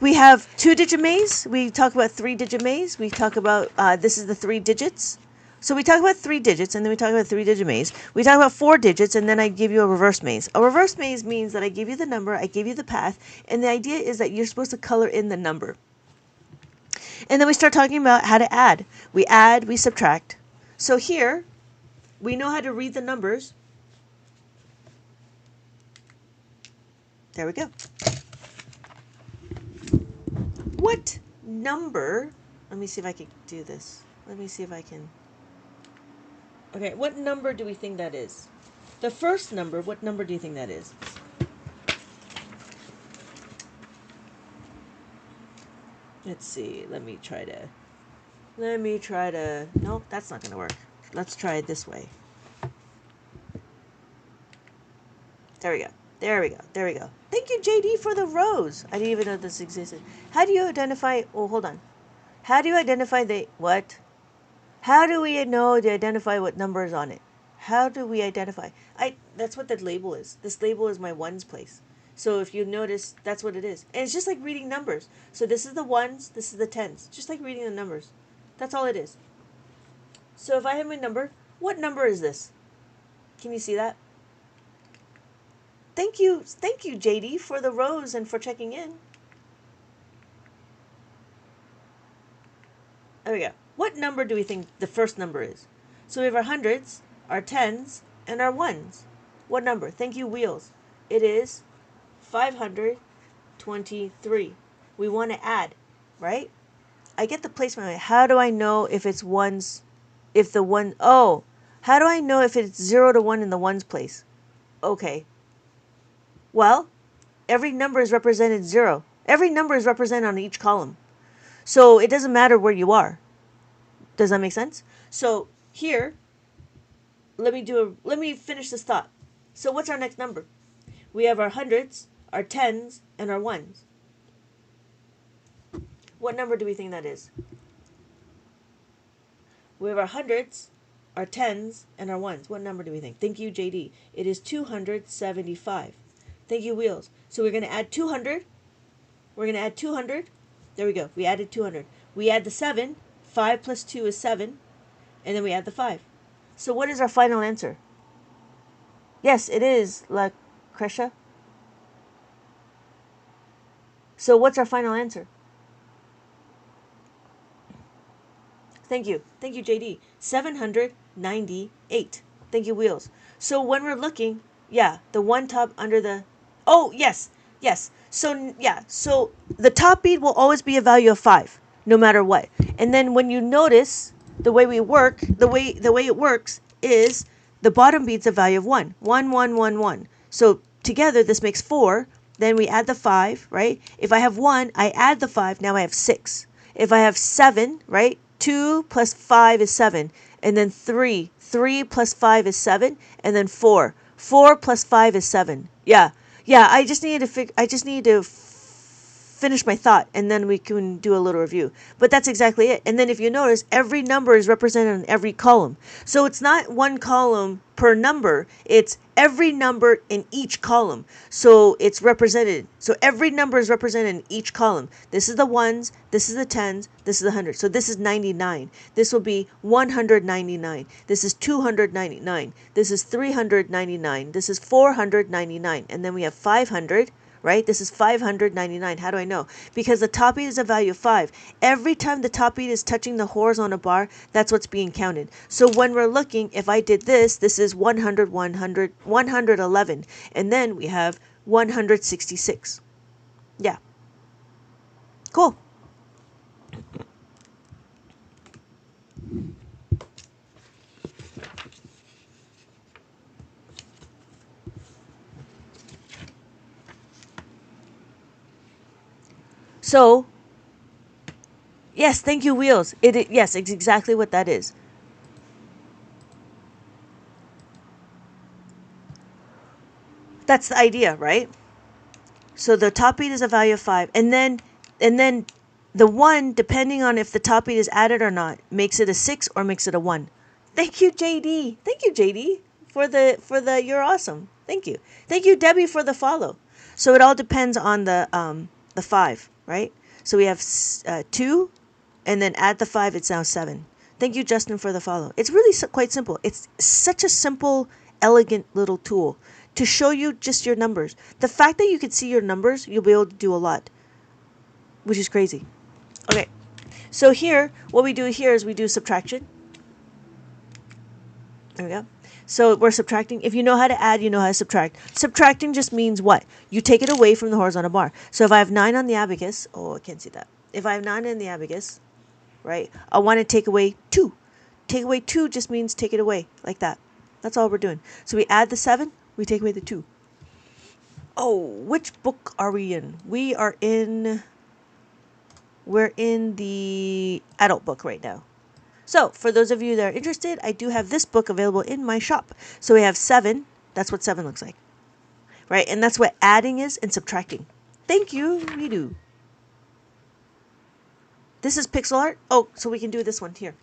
We have 2-digit maze. We talk about 3-digit maze. We talk about, this is the 3 digits. So we talk about 3 digits, and then we talk about 3-digit maze. We talk about 4 digits, and then I give you a reverse maze. A reverse maze means that I give you the number, I give you the path, and the idea is that you're supposed to color in the number. And then we start talking about how to add. We add, we subtract. So here, we know how to read the numbers. There we go. What number, let me see if I can do this. Let me see if I can. Okay, what number do we think that is? The first number, what number do you think that is? Let's see, let me try to, no, that's not going to work. Let's try it this way. There we go. There we go. There we go. Thank you, JD, for the rose. I didn't even know this existed. How do you identify... Oh, hold on. How do you identify the... What? How do we know to identify what number is on it? How do we identify? That's what that label is. This label is my ones place. So if you notice, that's what it is. And it's just like reading numbers. So this is the ones, this is the tens. Just like reading the numbers. That's all it is. So if I have my number, what number is this? Can you see that? Thank you, JD, for the rose and for checking in. There we go. What number do we think the first number is? So we have our hundreds, our tens, and our ones. What number? Thank you, Wheels. It is 523. We want to add, right? I get the placement. How do I know if it's ones, if the one, oh, how do I know if it's 0 to 1 in the ones place? Okay. Well, every number is represented 0. Every number is represented on each column. So it doesn't matter where you are. Does that make sense? So here, let me finish this thought. So what's our next number? We have our hundreds, our tens, and our ones. What number do we think that is? We have our hundreds, our tens, and our ones. What number do we think? Thank you, JD. It is 275. Thank you, Wheels. So we're going to add 200. We're going to add 200. There we go. We added 200. We add the 7. 5 plus 2 is 7. And then we add the 5. So what is our final answer? Yes, it is La Crescia. So what's our final answer? Thank you. Thank you, JD. 798. Thank you, Wheels. So when we're looking, yeah, the one top under the... Oh, yes. Yes. So, yeah. So the top bead will always be a value of 5, no matter what. And then when you notice the way we work, the way it works is the bottom bead's a value of 1. 1, 1, 1, 1. So together this makes 4. Then we add the 5, right? If I have 1, I add the 5. Now I have 6. If I have 7, right? 2 plus 5 is 7. And then 3. 3 plus 5 is 7. And then 4. 4 plus 5 is 7. Yeah. Yeah, I just need to finish my thought, and then we can do a little review. But that's exactly it. And then if you notice, every number is represented in every column. So it's not one column per number. It's every number in each column. So it's represented. So every number is represented in each column. This is the ones, this is the tens, this is the hundreds. So this is 99. This will be 199. This is 299. This is 399. This is 499. And then we have 500, right? This is 599. How do I know? Because the top beat is a value of 5. Every time the top beat is touching the horizontal bar, that's what's being counted. So when we're looking, if I did this, this is 100, 100, 111. And then we have 166. Yeah. Cool. So, yes, thank you, Wheels. Yes, it's exactly what that is. That's the idea, right? So the top beat is a value of 5, and then the 1, depending on if the top beat is added or not, makes it a 6 or makes it a 1. Thank you, JD. Thank you, JD, for the you're awesome. Thank you. Thank you, Debbie, for the follow. So it all depends on the 5, right? So we have 2, and then add the 5, it's now 7. Thank you, Justin, for the follow. It's really quite simple. It's such a simple, elegant little tool to show you just your numbers. The fact that you can see your numbers, you'll be able to do a lot, which is crazy. Okay, so here, what we do here is we do subtraction. There we go. So we're subtracting. If you know how to add, you know how to subtract. Subtracting just means what? You take it away from the horizontal bar. So if I have 9 on the abacus, oh, I can't see that. If I have 9 in the abacus, right, I want to take away 2. Take away 2 just means take it away, like that. That's all we're doing. So we add the 7, we take away the 2. Oh, which book are we in? We're in the adult book right now. So, for those of you that are interested, I do have this book available in my shop. So we have 7. That's what 7 looks like. Right? And that's what adding is and subtracting. Thank you, we do. This is pixel art. Oh, so we can do this one here.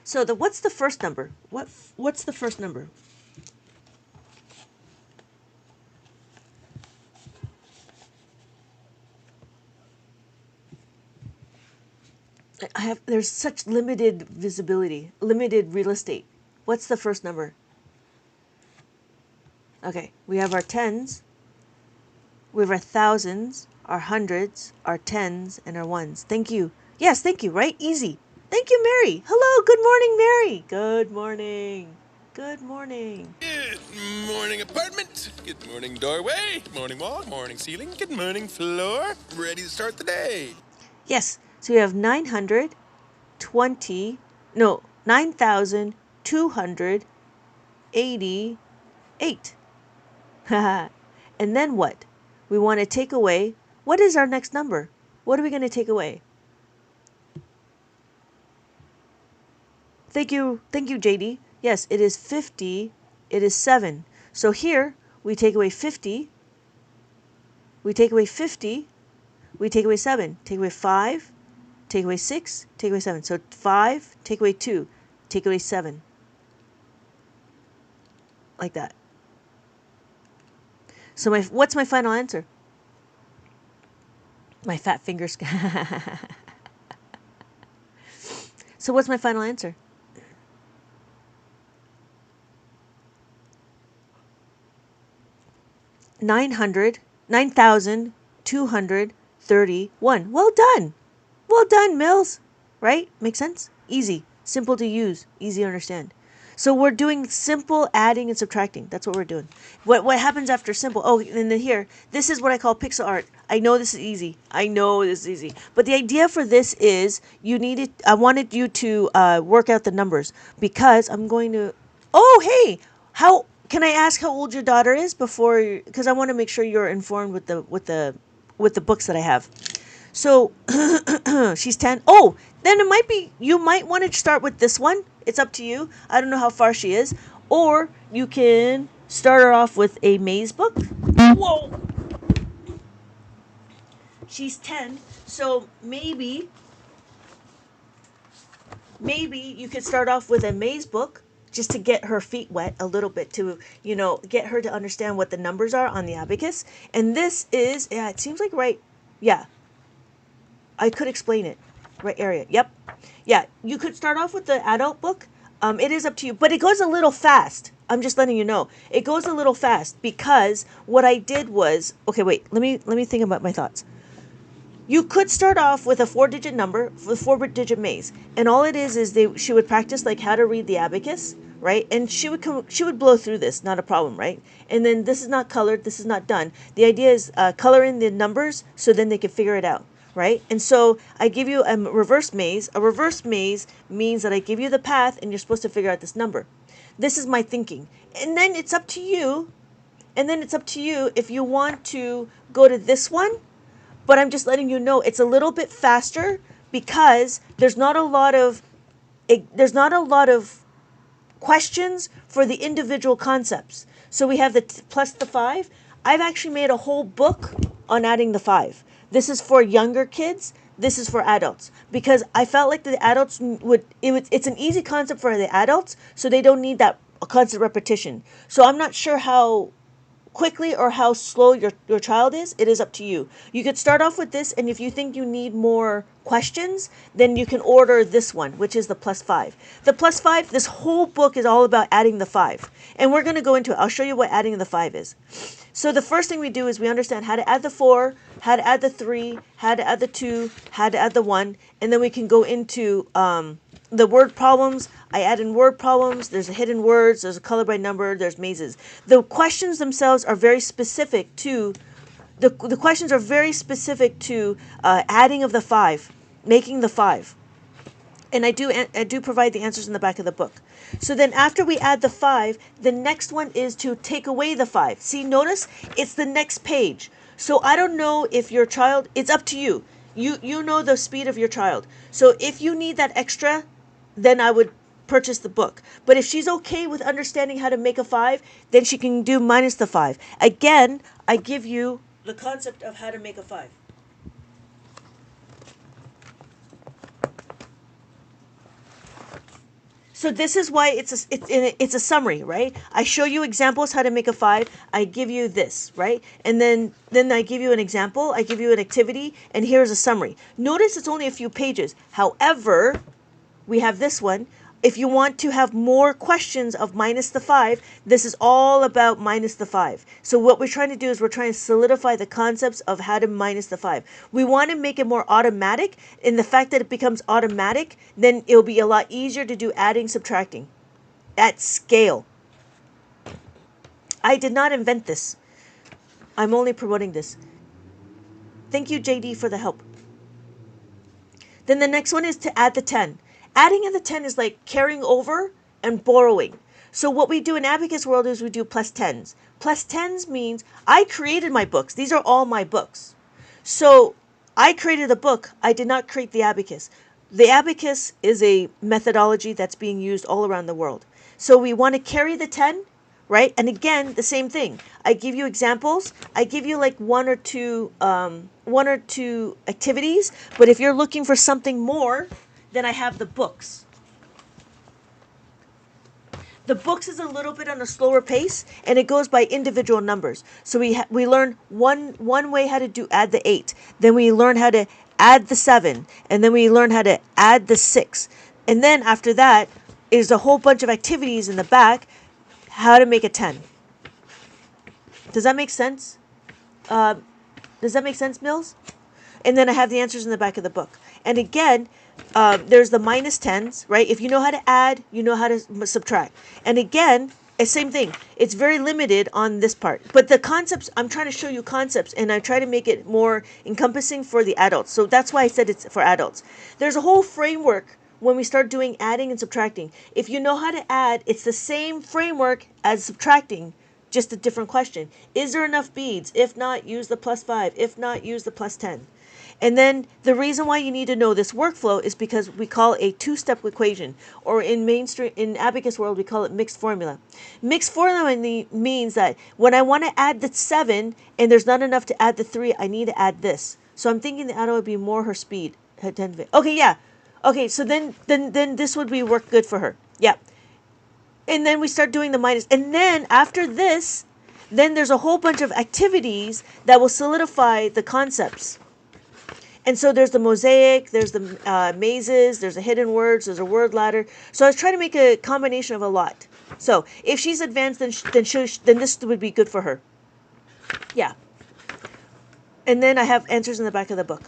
So what's the first number? What's the first number? There's such limited visibility, limited real estate. What's the first number? Okay, we have our tens, we have our thousands, our hundreds, our tens, and our ones. Thank you. Yes, thank you, right? Easy. Thank you, Mary. Hello, good morning, Mary. Good morning. Good morning. Good morning, apartment. Good morning, doorway. Morning wall, morning ceiling. Good morning, floor. Ready to start the day. Yes, so we have 9,288. And then what? We want to take away, what is our next number? What are we going to take away? Thank you, JD. Yes, it is 50, it is 7. So here, we take away 50, we take away 50, we take away 7, take away 5, take away 6, take away 7. So 5, take away 2, take away 7. Like that. So what's my final answer? My fat fingers. So what's my final answer? 9,231. Well done. Well done, Mills. Right? Makes sense? Easy. Simple to use. Easy to understand. So we're doing simple adding and subtracting. That's what we're doing. What happens after simple? Oh, and then here, this is what I call pixel art. I know this is easy. I know this is easy. But the idea for this is I wanted you to work out the numbers because I'm going to. Oh, hey, how can I ask how old your daughter is before? Because I want to make sure you're informed with the books that I have. So she's 10. Oh, then you might want to start with this one. It's up to you. I don't know how far she is. Or you can start her off with a maze book. Whoa! She's 10, so maybe you could start off with a maze book just to get her feet wet a little bit to, get her to understand what the numbers are on the abacus. And this is, yeah, it seems like right, yeah. I could explain it. Right area. Yep. Yeah, you could start off with the adult book. It is up to you, but it goes a little fast. I'm just letting you know. It goes a little fast because what I did was, okay, wait, let me think about my thoughts. You could start off with a 4-digit number, with 4-digit maze, and all it is she would practice like how to read the abacus, right? And she would blow through this, not a problem, right? And then this is not colored, this is not done. The idea is color in the numbers so then they can figure it out, right? And so I give you a reverse maze. A reverse maze means that I give you the path and you're supposed to figure out this number. This is my thinking, and then it's up to you. And then it's up to you if you want to go to this one. But I'm just letting you know it's a little bit faster because there's not a lot of questions for the individual concepts. So we have the plus the 5. I've actually made a whole book on adding the 5. This is for younger kids. This is for adults because I felt like the adults it's an easy concept for the adults, so they don't need that constant repetition. So I'm not sure how quickly or how slow your child is. It is up to you. You could start off with this, and if you think you need more questions, then you can order this one, which is the plus 5. The plus 5, this whole book is all about adding the 5. And we're going to go into it. I'll show you what adding the 5 is. So the first thing we do is we understand how to add the 4, how to add the 3, how to add the 2, how to add the 1, and then we can go into the word problems. I add in word problems. There's a hidden words. There's a color by number. There's mazes. The questions themselves are very specific to the questions are very specific to adding of the 5, making the 5, and I do provide the answers in the back of the book. So then after we add the 5, the next one is to take away the 5. See, notice it's the next page. So I don't know if your child. It's up to you. You know the speed of your child. So if you need that extra, then I would purchase the book. But if she's okay with understanding how to make a 5, then she can do minus the 5. Again, I give you the concept of how to make a 5. So this is why it's a summary, right? I show you examples how to make a 5. I give you this, right? And then I give you an example. I give you an activity, and here's a summary. Notice it's only a few pages. However, we have this one. If you want to have more questions of minus the 5, this is all about minus the 5. So what we're trying to do is we're trying to solidify the concepts of how to minus the 5. We want to make it more automatic. In the fact that it becomes automatic, then it'll be a lot easier to do adding, subtracting at scale. I did not invent this. I'm only promoting this. Thank you, JD, for the help. Then the next one is to add the 10. Adding in the 10 is like carrying over and borrowing. So what we do in Abacus World is we do plus 10s. Plus 10s means I created my books. These are all my books. So I created a book. I did not create the abacus. The abacus is a methodology that's being used all around the world. So we want to carry the 10, right? And again, the same thing. I give you examples. I give you like one or two activities. But if you're looking for something more, then I have the books. The books is a little bit on a slower pace, and it goes by individual numbers. So we learn one way how to add the 8. Then we learn how to add the 7, and then we learn how to add the 6. And then after that is a whole bunch of activities in the back, how to make a 10. Does that make sense? Does that make sense, Mills? And then I have the answers in the back of the book. And again, there's the minus 10s, right? If you know how to add, you know how to subtract. And again, it's same thing. It's very limited on this part. But the concepts, I'm trying to show you concepts, and I try to make it more encompassing for the adults. So that's why I said it's for adults. There's a whole framework when we start doing adding and subtracting. If you know how to add, it's the same framework as subtracting, just a different question. Is there enough beads? If not, use the plus 5. If not, use the plus 10. And then the reason why you need to know this workflow is because we call it a two-step equation, or in Abacus World, we call it mixed formula. Mixed formula means that when I want to add the 7 and there's not enough to add the 3, I need to add this. So I'm thinking the adult would be more her speed. Okay, yeah. Okay, so then this would be work good for her. Yeah. And then we start doing the minus. And then after this, then there's a whole bunch of activities that will solidify the concepts. And so there's the mosaic, there's the mazes, there's the hidden words, there's a word ladder. So I was trying to make a combination of a lot. So if she's advanced, then this would be good for her. Yeah. And then I have answers in the back of the book.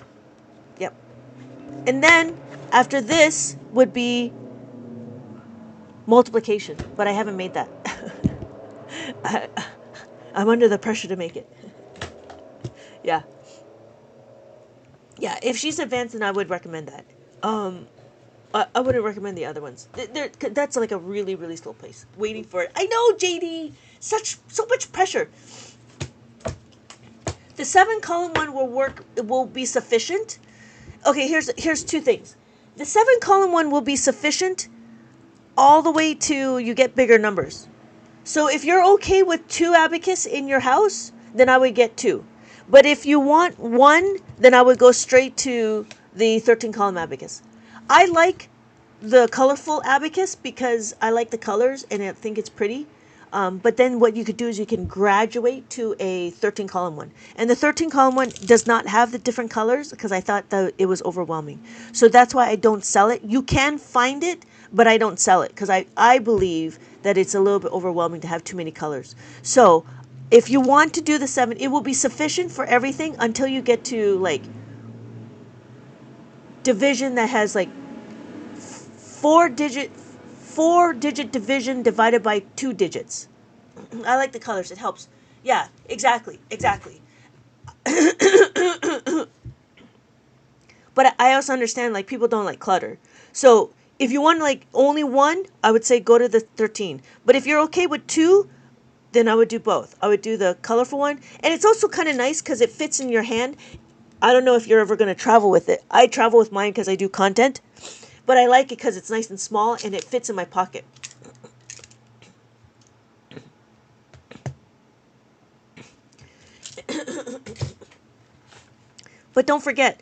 Yep. And then after this would be multiplication, but I haven't made that. I'm under the pressure to make it. Yeah. Yeah, if she's advanced, then I would recommend that. I wouldn't recommend the other ones. That's like a really, really slow pace. Waiting for it. I know, JD. So much pressure. The 7-column one will be sufficient. Okay, here's two things. The 7-column one will be sufficient all the way to you get bigger numbers. So if you're okay with 2 abacus in your house, then I would get 2. But if you want 1, then I would go straight to the 13-column abacus. I like the colorful abacus because I like the colors and I think it's pretty. But then what you could do is you can graduate to a 13-column one. And the 13-column one does not have the different colors because I thought that it was overwhelming. So that's why I don't sell it. You can find it, but I don't sell it because I believe that it's a little bit overwhelming to have too many colors. So if you want to do the 7, it will be sufficient for everything until you get to like division that has like 4-digit division divided by 2 digits. I like the colors. It helps. Yeah, exactly. But I also understand like people don't like clutter. So if you want like only 1, I would say go to the 13. But if you're okay with 2, then I would do both. I would do the colorful one. And it's also kind of nice because it fits in your hand. I don't know if you're ever going to travel with it. I travel with mine because I do content. But I like it because it's nice and small and it fits in my pocket. But don't forget,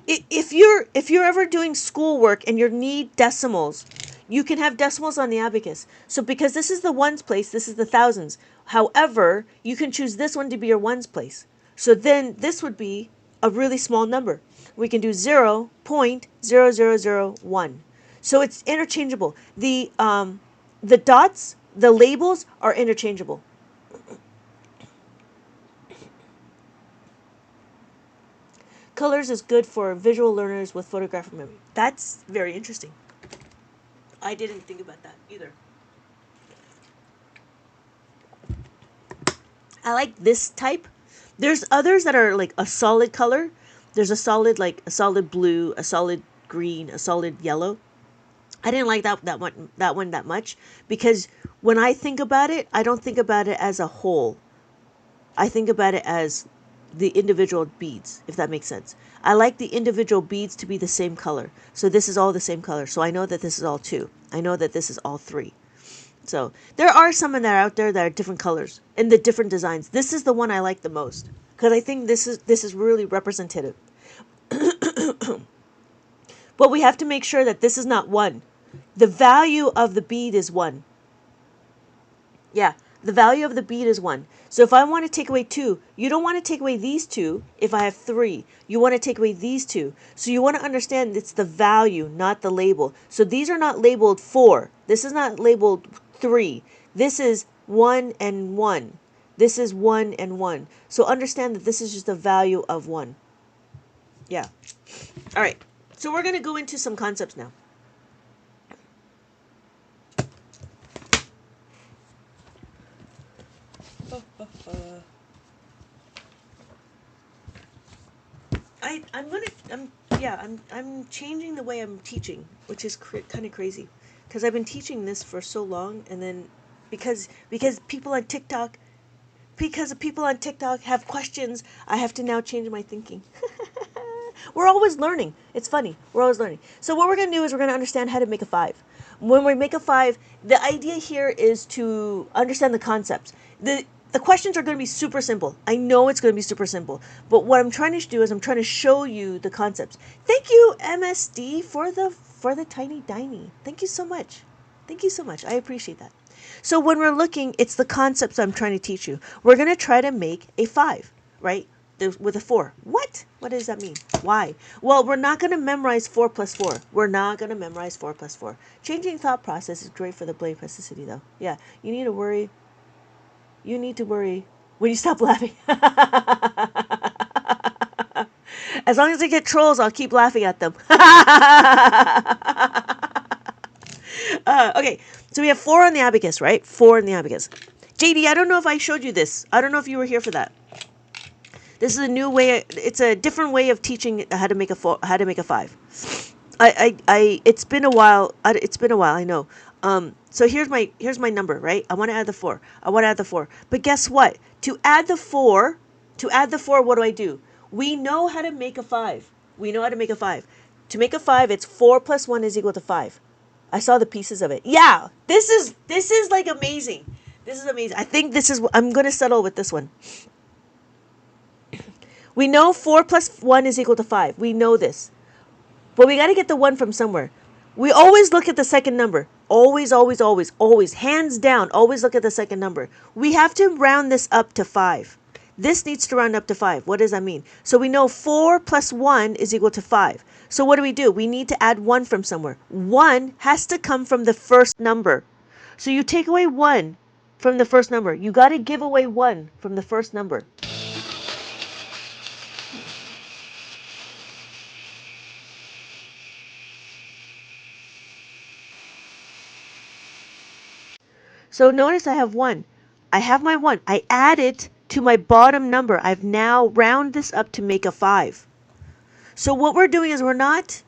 if you're ever doing schoolwork and you need decimals, you can have decimals on the abacus. So because this is the ones place, this is the thousands. However, you can choose this one to be your ones place. So then this would be a really small number. We can do 0.0001. So it's interchangeable. The dots, the labels are interchangeable. Colors is good for visual learners with photographic memory. That's very interesting. I didn't think about that either. I like this type. There's others that are like a solid color. There's a solid blue, a solid green, a solid yellow. I didn't like that one that much because when I think about it, I don't think about it as a whole. I think about it as the individual beads, if that makes sense. I like the individual beads to be the same color. So this is all the same color. So I know that this is all 2. I know that this is all 3. So there are some that are out there that are different colors and the different designs. This is the one I like the most because I think this is really representative. But we have to make sure that this is not 1. The value of the bead is 1. Yeah, the value of the bead is 1. So if I want to take away 2, you don't want to take away these 2 if I have 3. You want to take away these 2. So you want to understand it's the value, not the label. So these are not labeled 4. This is not labeled 3. This is 1 and 1. This is 1 and 1. So understand that this is just the value of 1. Yeah. All right. So we're going to go into some concepts now. I'm changing the way I'm teaching, which is kind of crazy, because I've been teaching this for so long, and then because people on TikTok have questions, I have to now change my thinking. We're always learning. It's funny. We're always learning. So what we're going to do is we're going to understand how to make a 5. When we make a 5, the idea here is to understand the concepts. The questions are going to be super simple. I know it's going to be super simple. But what I'm trying to do is I'm trying to show you the concepts. Thank you, MSD, for the tiny diny. Thank you so much. Thank you so much. I appreciate that. So when we're looking, it's the concepts I'm trying to teach you. We're going to try to make a 5, right? with a 4. What? What does that mean? Why? Well, we're not going to memorize 4 plus 4. We're not going to memorize 4 plus 4. Changing thought process is great for the brain plasticity, though. Yeah, you need to worry. You need to worry when you stop laughing. As long as I get trolls, I'll keep laughing at them. Okay, so we have 4 on the abacus, right? 4 on the abacus. JD, I don't know if I showed you this. I don't know if you were here for that. This is a new way. It's a different way of teaching how to make a 5. It's been a while. It's been a while. I know. So here's my number, right? I want to add the 4. But guess what? To add the 4, what do? We know how to make a 5. To make a 5, it's 4 plus 1 is equal to 5. I saw the pieces of it. Yeah, this is like amazing. This is amazing. I think I'm going to settle with this one. We know 4 plus 1 is equal to 5. We know this. But we got to get the 1 from somewhere. We always look at the second number. Always. Hands down, always look at the second number. We have to round this up to 5. This needs to round up to 5. What does that mean? So we know 4 plus 1 is equal to 5. So what do? We need to add 1 from somewhere. 1 has to come from the first number. So you take away 1 from the first number. You got to give away 1 from the first number. So notice I have 1. I have my 1. I add it to my bottom number. I've now round this up to make a 5. So what we're doing is we're not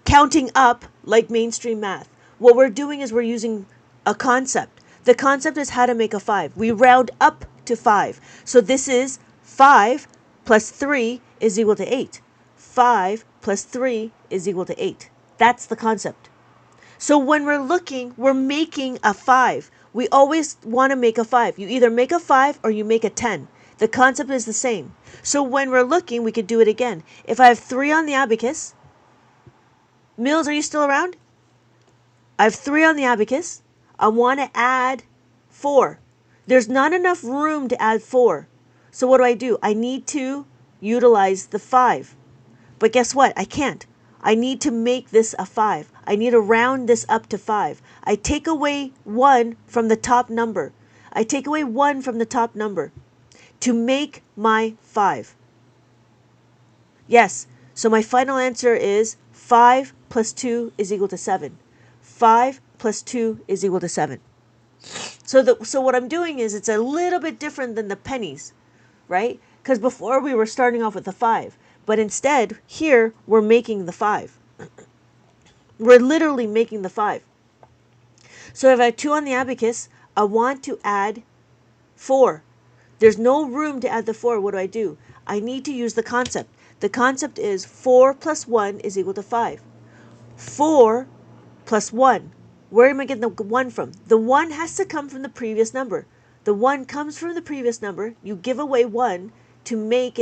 counting up like mainstream math. What we're doing is we're using a concept. The concept is how to make a 5. We round up to 5. So this is 5 plus 3 is equal to 8. 5 plus 3 is equal to 8. That's the concept. So when we're making a 5. We always want to make a 5. You either make a 5 or you make a 10. The concept is the same. So when we're looking, we could do it again. If I have 3 on the abacus, Mills, are you still around? I have 3 on the abacus. I want to add 4. There's not enough room to add 4. So what do? I need to utilize the 5. But guess what? I can't. I need to make this a 5. I need to round this up to 5. I take away 1 from the top number. To make my 5. Yes, so my final answer is 5 plus 2 is equal to 7. 5 plus 2 is equal to 7. So what I'm doing is it's a little bit different than the pennies, right? Because before we were starting off with the 5. But instead, here, we're making the 5. We're literally making the 5. So if I have 2 on the abacus, I want to add 4. There's no room to add the 4. What do? I need to use the concept. The concept is 4 plus 1 is equal to 5. 4 plus 1. Where am I getting the 1 from? The 1 has to come from the previous number. The 1 comes from the previous number. You give away 1 to make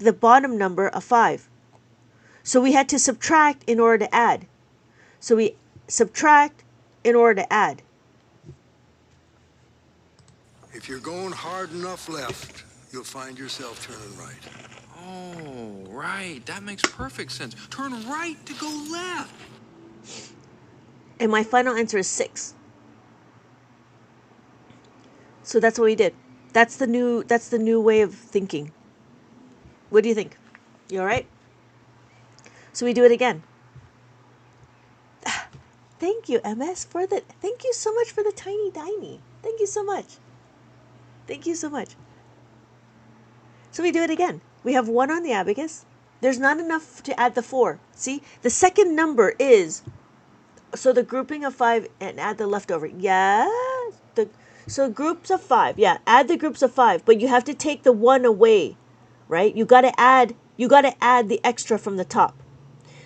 the bottom number a 5. So we had to subtract in order to add. So we subtract in order to add. If you're going hard enough left, you'll find yourself turning right. Oh, right. That makes perfect sense. Turn right to go left. And my final answer is 6. So that's what we did. That's the new way of thinking. What do you think? You all right? So we do it again. Thank you, MS, thank you so much for the tiny diny. Thank you so much. So we do it again. We have 1 on the abacus. There's not enough to add the 4. See, the second number is, so the grouping of 5 and add the leftover. Yes. So groups of 5. Yeah, add the groups of 5, but you have to take the 1 away, right? You got to add the extra from the top.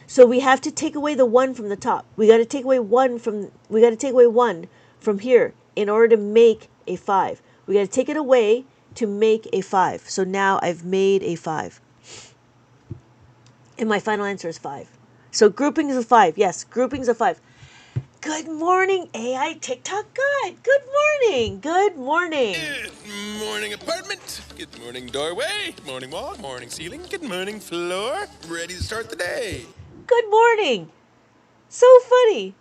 So we have to take away the 1 from the top. We got to take away 1 from here in order to make a 5. We got to take it away to make a 5. So now I've made a 5. And my final answer is 5. So groupings of 5. Yes, groupings of 5. Good morning, AI TikTok God. Good morning. Good morning. Good morning, apartment. Good morning, doorway. Morning wall, morning ceiling. Good morning, floor. Ready to start the day. Good morning. So funny.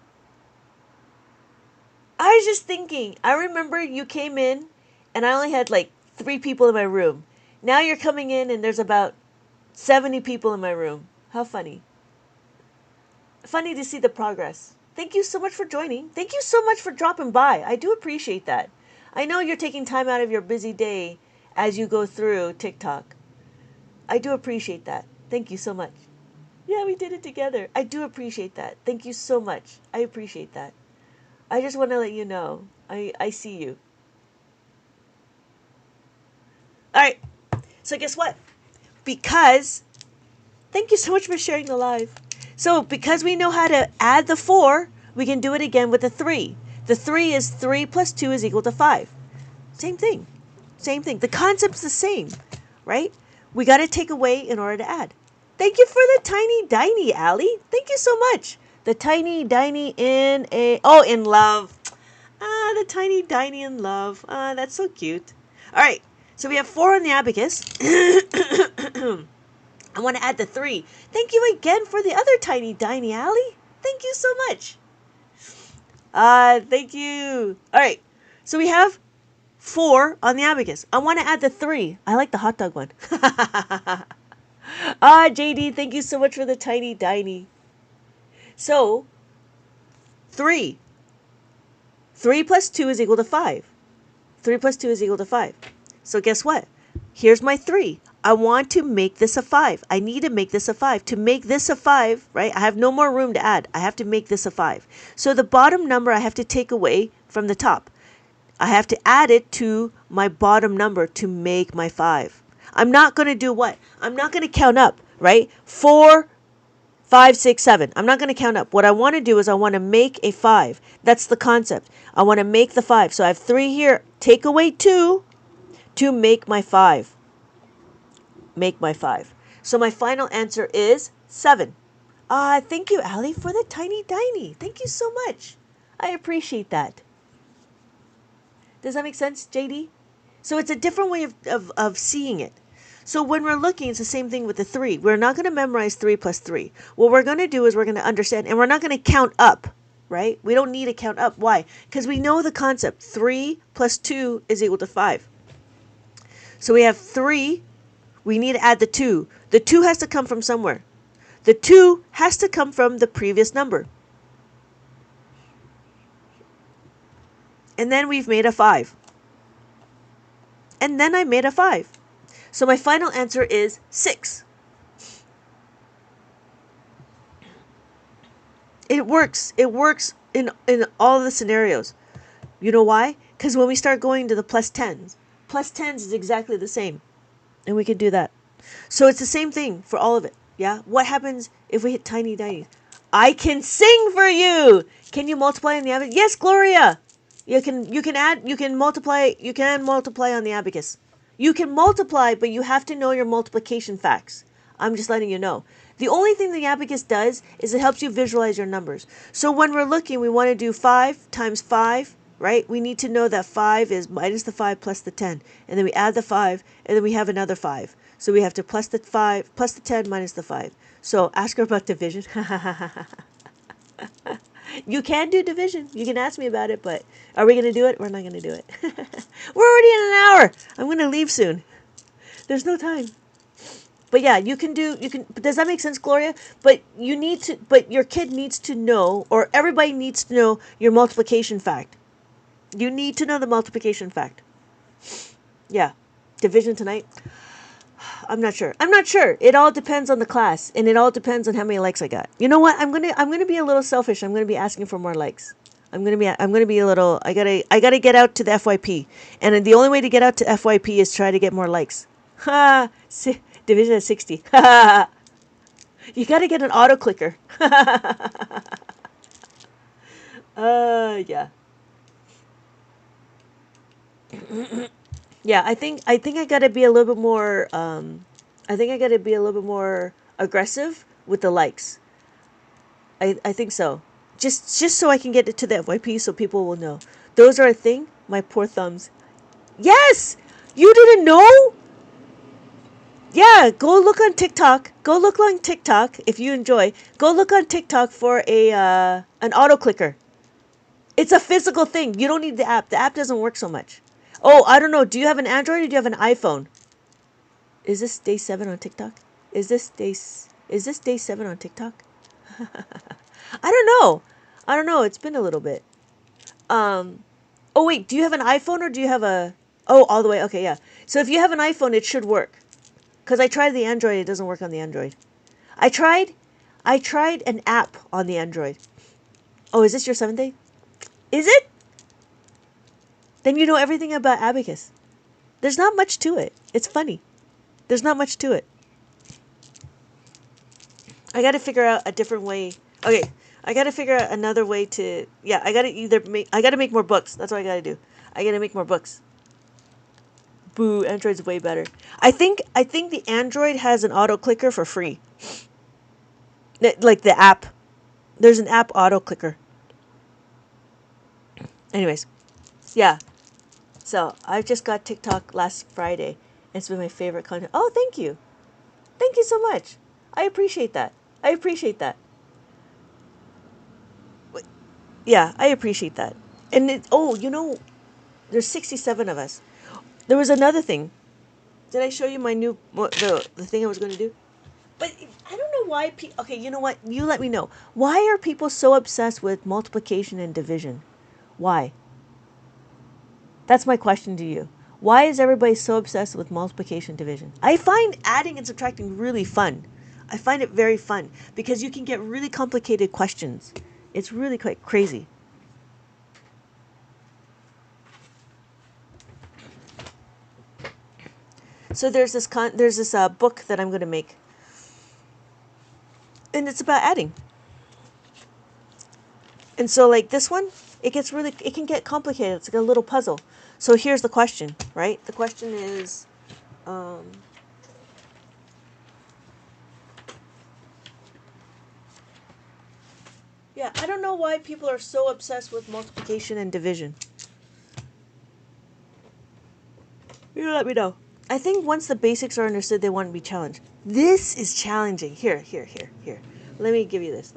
I was just thinking, I remember you came in and I only had like 3 people in my room. Now you're coming in and there's about 70 people in my room. How funny. Funny to see the progress. Thank you so much for joining. Thank you so much for dropping by. I do appreciate that. I know you're taking time out of your busy day as you go through TikTok. I do appreciate that. Thank you so much. Yeah, we did it together. I do appreciate that. Thank you so much. I appreciate that. I just want to let you know. I see you. All right. So guess what? Because thank you so much for sharing the live. So because we know how to add the 4, we can do it again with the 3. The 3 is 3 plus 2 is equal to 5. Same thing. Same thing. The concept's the same, right? We got to take away in order to add. Thank you for the tiny diny, Allie. Thank you so much. The tiny diny in love. Ah, the tiny diny in love. Ah, that's so cute. All right. So we have 4 on the abacus. I want to add the 3. Thank you again for the other tiny diny, Allie. Thank you so much. Thank you. All right. So we have 4 on the abacus. I want to add the 3. I like the hot dog one. JD, thank you so much for the tiny diny. So, 3. 3 plus 2 is equal to 5. 3 plus 2 is equal to 5. So guess what? Here's my 3. I want to make this a 5. I need to make this a 5. To make this a 5, right, I have no more room to add. I have to make this a 5. So the bottom number I have to take away from the top. I have to add it to my bottom number to make my 5. I'm not going to do what? I'm not going to count up, right? 4, 5, 6, 7. I'm not going to count up. What I want to do is I want to make a 5. That's the concept. I want to make the 5. So I have 3 here. Take away 2 to make my 5. Make my 5. So my final answer is 7. Thank you, Allie, for the tiny diny. Thank you so much. I appreciate that. Does that make sense, JD? So it's a different way of seeing it. So when we're looking, it's the same thing with the 3. We're not going to memorize 3 plus 3. What we're going to do is we're going to understand, and we're not going to count up, right? We don't need to count up. Why? Because we know the concept. 3 plus 2 is equal to 5. So we have 3. We need to add the 2. The 2 has to come from somewhere. The 2 has to come from the previous number. And then we've made a 5. And then I made a 5. So my final answer is 6. It works. It works in all the scenarios. You know why? Because when we start going to the plus 10s is exactly the same. And we can do that. So it's the same thing for all of it. Yeah? What happens if we hit tiny diny? I can sing for you. Can you multiply in the abacus? Yes, Gloria. You can multiply on the abacus. You can multiply, but you have to know your multiplication facts. I'm just letting you know. The only thing the abacus does is it helps you visualize your numbers. So when we're looking, we want to do 5 times 5, right? We need to know that 5 is minus the 5 plus the 10. And then we add the 5, and then we have another 5. So we have to plus the 5, plus the 10 minus the 5. So ask her about division. You can do division. You can ask me about it, but are we going to do it? We're not going to do it. We're already in an hour. I'm going to leave soon. There's no time. But yeah, you can. Does that make sense, Gloria? But your kid needs to know, or everybody needs to know your multiplication fact. You need to know the multiplication fact. Yeah. Division tonight? I'm not sure. It all depends on the class, and it all depends on how many likes I got. You know what? I'm gonna be a little selfish. I'm gonna be asking for more likes. I'm gonna be a little. I gotta get out to the FYP, and the only way to get out to FYP is try to get more likes. Ha! Division at 60. Ha! You gotta get an auto clicker. Yeah. Yeah, I think I gotta be a little bit more. I think I gotta be a little bit more aggressive with the likes. I think so. Just so I can get it to the FYP so people will know. Those are a thing? My poor thumbs. Yes! You didn't know? Yeah, go look on TikTok. Go look on TikTok if you enjoy. Go look on TikTok for an auto clicker. It's a physical thing. You don't need the app. The app doesn't work so much. Oh, I don't know. Do you have an Android or do you have an iPhone? Is this day 7 on TikTok? Is this day 7 on TikTok? I don't know. I don't know. It's been a little bit. Oh wait, do you have an iPhone or do you have a Oh, all the way. Okay, yeah. So if you have an iPhone, it should work. Cuz I tried the Android, it doesn't work on the Android. I tried an app on the Android. Oh, is this your 7th day? Is it? Then you know everything about Abacus. There's not much to it. It's funny. There's not much to it. I got to figure out a different way. Okay, I got to figure out another way to. Yeah, I got to make more books. That's what I got to do. I got to make more books. Boo, Android's way better. I think the Android has an auto clicker for free. Like the app. There's an app auto clicker. Anyways, yeah. So I just got TikTok last Friday. It's been my favorite content. Oh, thank you. Thank you so much. I appreciate that. I appreciate that. Yeah, I appreciate that. And there's 67 of us. There was another thing. Did I show you my new the thing I was going to do? But I don't know why okay, you know what? You let me know. Why are people so obsessed with multiplication and division? Why? That's my question to you. Why is everybody so obsessed with multiplication and division? I find adding and subtracting really fun. I find it very fun because you can get really complicated questions. It's really quite crazy. So there's this book that I'm going to make. And it's about adding. And so like this one, it can get complicated. It's like a little puzzle. So here's the question, right? The question is, yeah, I don't know why people are so obsessed with multiplication and division. You let me know. I think once the basics are understood, they want to be challenged. This is challenging. Here. Let me give you this.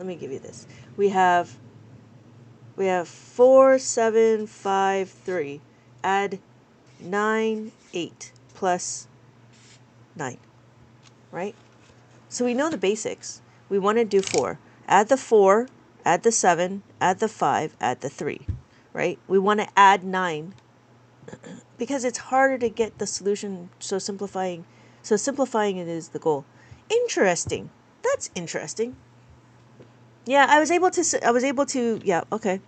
We have 4, 7, 5, 3. Add 9, 8 plus 9. Right? So we know the basics. We want to do 4. Add the 4, add the 7, add the 5, add the 3. Right? We want to add 9 because it's harder to get the solution, so simplifying it is the goal. Interesting. That's interesting. Yeah, I was able to, yeah, okay.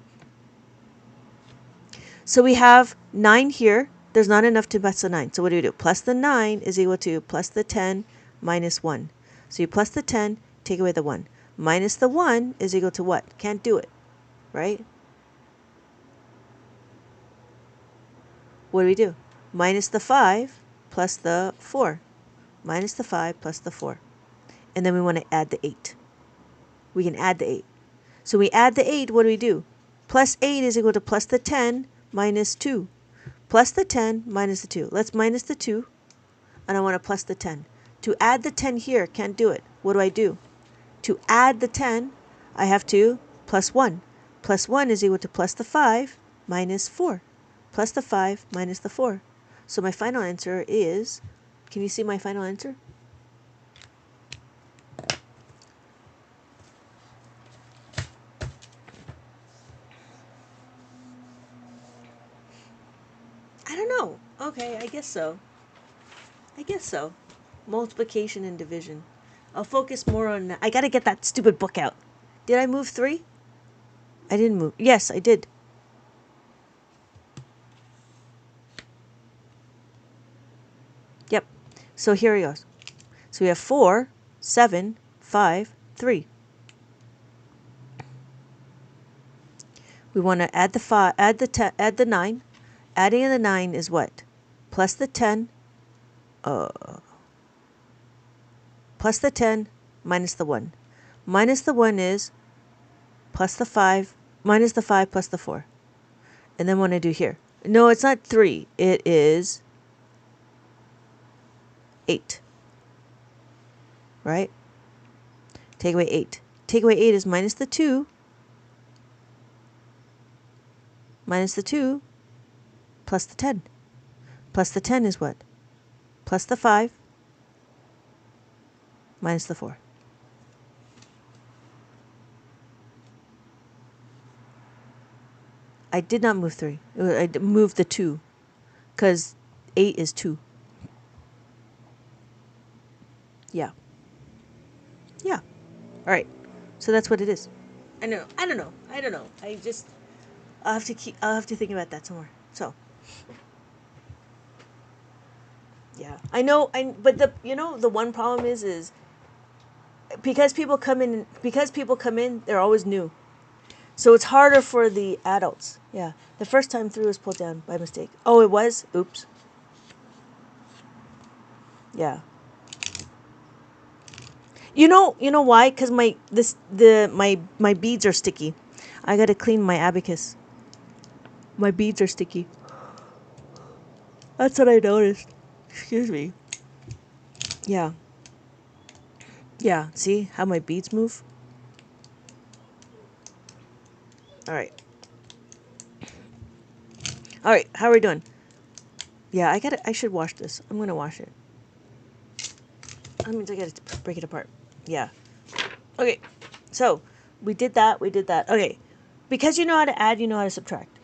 So we have 9 here. There's not enough to plus the 9. So what do? Plus the 9 is equal to plus the 10 minus 1. So you plus the 10, take away the 1. Minus the 1 is equal to what? Can't do it, right? What do? Minus the 5 plus the 4. Minus the 5 plus the 4. And then we want to add the 8. We can add the 8. So we add the 8, what do? Plus 8 is equal to plus the 10 minus 2. Plus the 10 minus the 2. Let's minus the 2, and I want to plus the 10. To add the 10 here, can't do it. What do? To add the 10, I have to plus 1. Plus 1 is equal to plus the 5 minus 4. Plus the 5 minus the 4. So my final answer is, can you see my final answer? I don't know. Okay, I guess so. Multiplication and division. I'll focus more on. I gotta get that stupid book out. Did I move 3? I didn't move. Yes, I did. Yep. So here he goes. So we have 4, 7, 5, 3. We want to add the add the 9. Adding the 9 is what? Plus the 10. Plus the 10 minus the 1. Minus the 1 is plus the 5 minus the 5 plus the 4. And then what I do here. No, it's not 3. It is 8. Right? Take away 8. Take away 8 is minus the 2. Minus the 2 plus the 10. Plus the 10 is what? Plus the 5 minus the 4. I did not move 3. I moved the 2 because 8 is 2. Yeah. Yeah. All right. So that's what it is. I know. I don't know. I'll have to think about that some more. So. Yeah. I know. But the one problem is because people come in, they're always new. So it's harder for the adults. Yeah. The first time through was pulled down by mistake. Oh, it was? Oops. Yeah. You know why? Because my beads are sticky. I gotta clean my abacus. My beads are sticky. That's what I noticed. Excuse me. Yeah. Yeah. See how my beads move? All right. All right. How are we doing? Yeah, I should wash this. I'm gonna wash it. I gotta break it apart. Yeah. Okay. So we did that. Okay. Because you know how to add, you know how to subtract.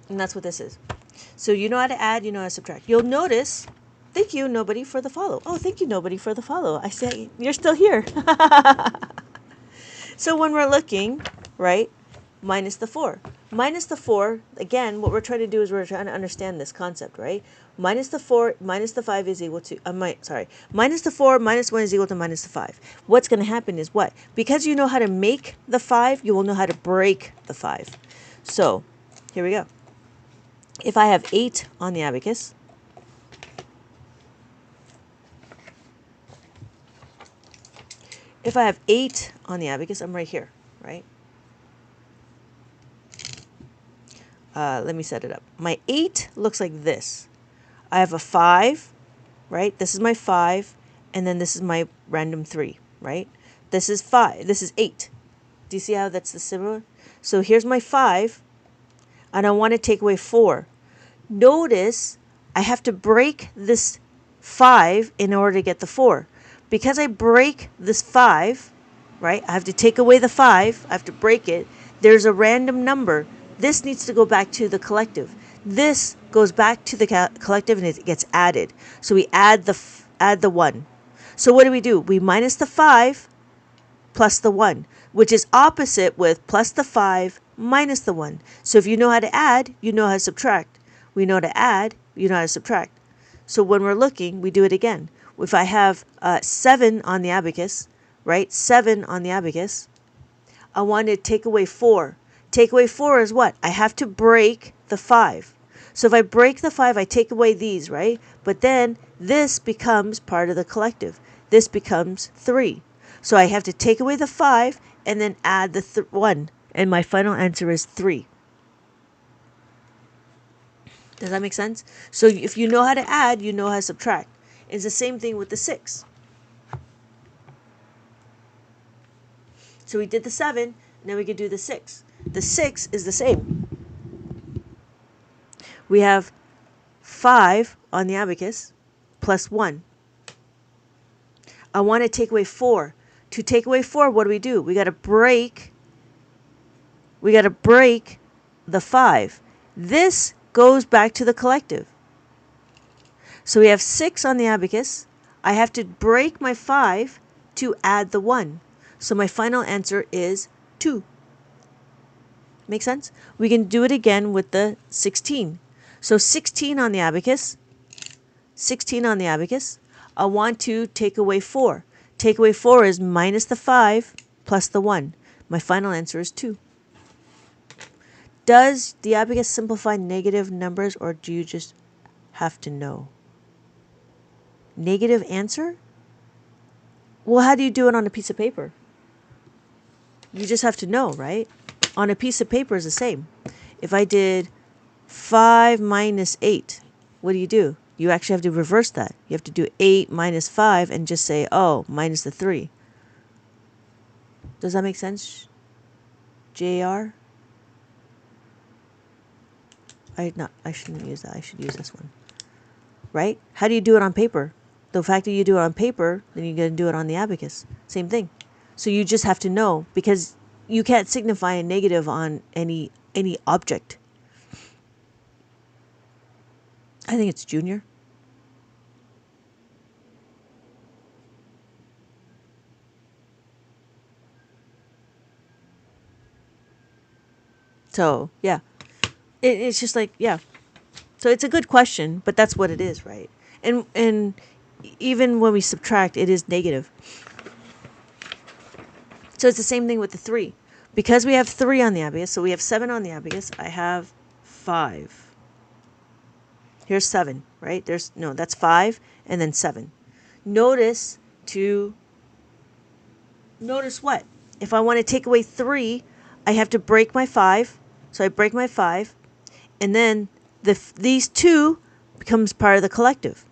And that's what this is. So you know how to add, you know how to subtract. You'll notice, thank you, nobody, for the follow. Oh, thank you, nobody, for the follow. I say, you're still here. So when we're looking, right, minus the 4. Minus the 4, again, what we're trying to do is we're trying to understand this concept, right? Minus the 4, minus the 5 is equal to, minus the 4, minus 1 is equal to minus the 5. What's going to happen is what? Because you know how to make the 5, you will know how to break the 5. So, here we go. If I have 8 on the abacus, I'm right here, right? Let me set it up. My 8 looks like this. I have a 5, right? This is my 5, and then this is my random 3, right? This is 5. This is 8. Do you see how that's the similar? So here's my 5, and I want to take away 4. Notice I have to break this 5 in order to get the 4. Because I break this 5, right? I have to take away the 5. I have to break it. There's a random number. This needs to go back to the collective. This goes back to the collective and it gets added. So we add the 1. So what do? We minus the 5 plus the 1, which is opposite with plus the 5 minus the 1. So if you know how to add, you know how to subtract. We know how to add, you know how to subtract. So when we're looking, we do it again. If I have 7 on the abacus, right? 7 on the abacus, I want to take away 4. Take away 4 is what? I have to break the 5. So if I break the 5, I take away these, right? But then this becomes part of the collective. This becomes 3. So I have to take away the 5 and then add the 1. And my final answer is 3. Does that make sense? So if you know how to add, you know how to subtract. It's the same thing with the 6. So we did the 7, now we can do the 6. The 6 is the same. We have 5 on the abacus plus 1. I want to take away 4. To take away 4, what do? We got to break the 5. This goes back to the collective. So we have 6 on the abacus. I have to break my 5 to add the 1. So my final answer is 2. Make sense? We can do it again with the 16. So 16 on the abacus. 16 on the abacus. I want to take away 4. Take away 4 is minus the 5 plus the 1. My final answer is 2. Does the abacus simplify negative numbers, or do you just have to know? Negative answer? Well, how do you do it on a piece of paper? You just have to know, right? On a piece of paper is the same. If I did 5 minus 8, what do? You actually have to reverse that. You have to do 8 minus 5 and just say, oh, minus the 3. Does that make sense, JR? I shouldn't use that. I should use this one. Right? How do you do it on paper? The fact that you do it on paper, then you're going to do it on the abacus. Same thing. So you just have to know, because you can't signify a negative on any object. I think it's Junior. So, yeah. It's just like, yeah. So it's a good question, but that's what it is, right? And even when we subtract, it is negative. So it's the same thing with the 3. Because we have 3 on the abacus, so we have 7 on the abacus, I have 5. Here's 7, right? That's 5 and then 7. Notice what? If I want to take away 3, I have to break my 5. So I break my 5, and then these 2 becomes part of the collective.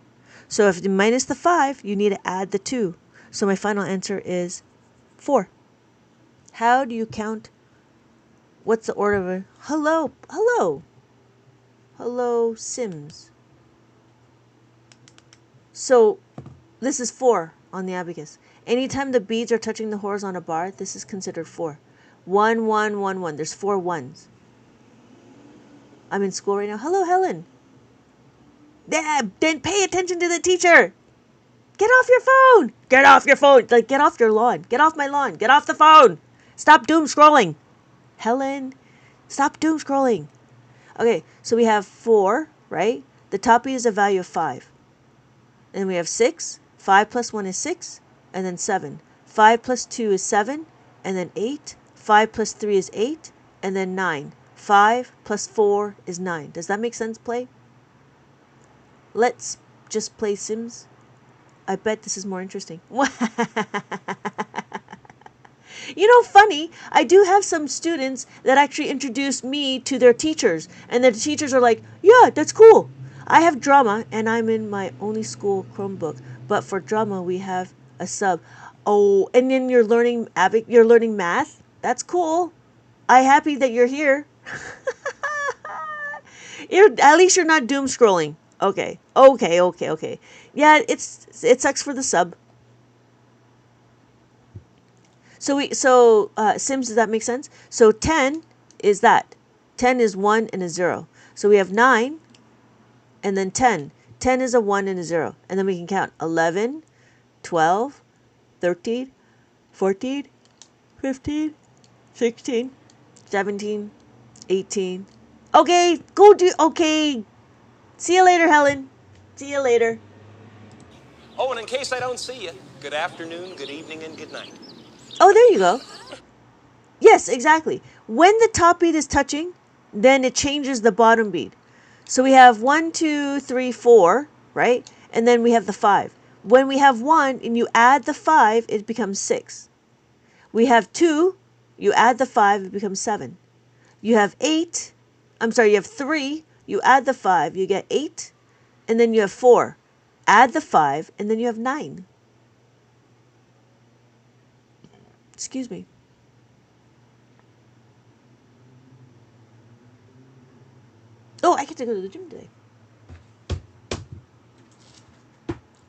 So if you minus the 5, you need to add the 2. So my final answer is 4. How do you count? What's the order of it? Hello, Sims. So this is 4 on the abacus. Anytime the beads are touching the horizontal bar, this is considered 4. 1, 1, 1, 1. There's 4 ones. I'm in school right now. Hello, Helen. Dad, then pay attention to the teacher. Get off your phone. Get off your phone. Like, get off your lawn. Get off my lawn. Get off the phone. Stop doom scrolling. Helen, stop doom scrolling. Okay, so we have 4, right? The top is a value of 5. And we have 6. 5 plus 1 is 6. And then 7. 5 plus 2 is 7. And then 8. 5 plus 3 is 8. And then 9. 5 plus 4 is 9. Does that make sense, play? Let's just play Sims. I bet this is more interesting. You know, funny, I do have some students that actually introduce me to their teachers. And the teachers are like, yeah, that's cool. I have drama, and I'm in my only school Chromebook. But for drama, we have a sub. Oh, and then you're learning math? That's cool. I'm happy that you're here. At least you're not doom scrolling. Okay. Yeah, it sucks for the sub. So Sims, does that make sense? So 10 is that. 10 is 1 and a 0. So we have 9 and then 10. 10 is a 1 and a 0. And then we can count 11, 12, 13, 14, 15, 16, 17, 18. Okay, okay. See you later, Helen. See you later. Oh, and in case I don't see you, good afternoon, good evening, and good night. Oh, there you go. Yes, exactly. When the top bead is touching, then it changes the bottom bead. So we have 1, 2, 3, 4, right? And then we have the 5. When we have 1 and you add the 5, it becomes 6. We have 2, you add the 5, it becomes 7. You have 3, you add the 5, you get 8. And then you have 4. Add the 5, and then you have 9. Excuse me. Oh, I get to go to the gym today.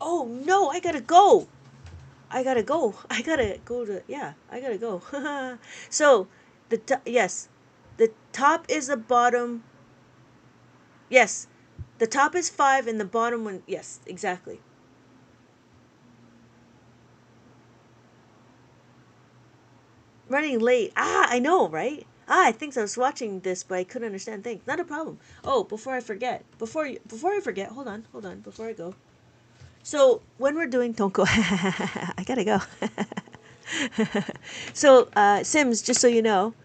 Oh, no, I gotta go. I gotta go So, yes, the top is the bottom. Yes, the top is 5 and the bottom one, yes, exactly. Running late. I know, right? I think I was watching this, but I couldn't understand things. Not a problem. Oh, before I forget, hold on, before I go. So when we're doing Tonko, I gotta go. So Sims, just so you know,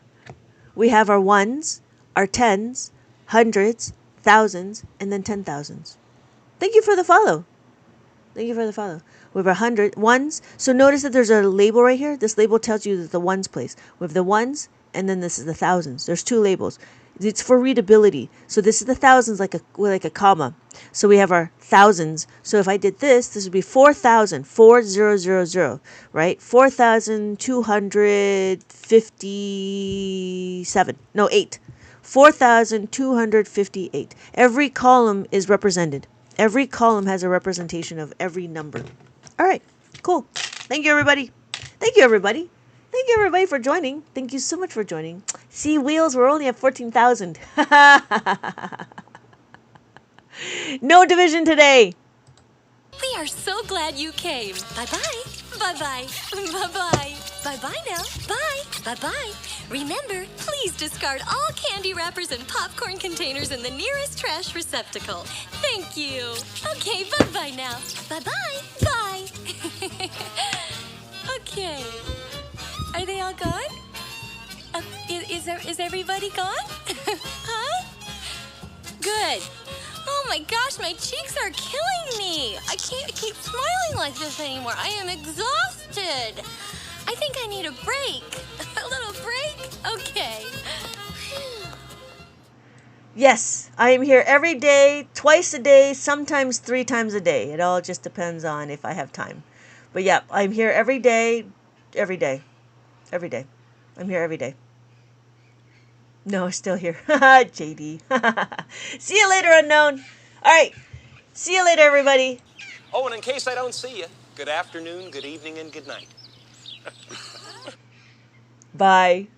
we have our ones, our tens, hundreds, thousands, and then 10,000s. Thank you for the follow. Thank you for the follow. We have 100 ones. So notice that there's a label right here. This label tells you that the ones place. We have the ones, and then this is the thousands. There's two labels. It's for readability. So this is the thousands like a comma. So we have our thousands. So if I did this would be 4,000, 4000, right? 4,257. No, 8. 4,258. Every column is represented. Every column has a representation of every number. All right, cool. Thank you, everybody. Thank you, everybody. Thank you, everybody, for joining. Thank you so much for joining. See, Wheels, we're only at 14,000. No division today. We are so glad you came. Bye-bye. Bye-bye. Bye-bye. Bye-bye now. Bye. Bye-bye. Remember, please discard all candy wrappers and popcorn containers in the nearest trash receptacle. Thank you. Okay, bye-bye now. Bye-bye. Bye. Okay. Are they all gone? Is everybody gone? Huh? Good. Oh my gosh, my cheeks are killing me. I can't keep smiling like this anymore. I am exhausted. I think I need a break. A little break? Okay. Yes, I am here every day, twice a day, sometimes 3 times a day. It all just depends on if I have time. But yeah, I'm here every day, every day, every day. I'm here every day. No, still here. JD. See you later, unknown. All right. See you later, everybody. Oh, and in case I don't see you, good afternoon, good evening, and good night. Bye.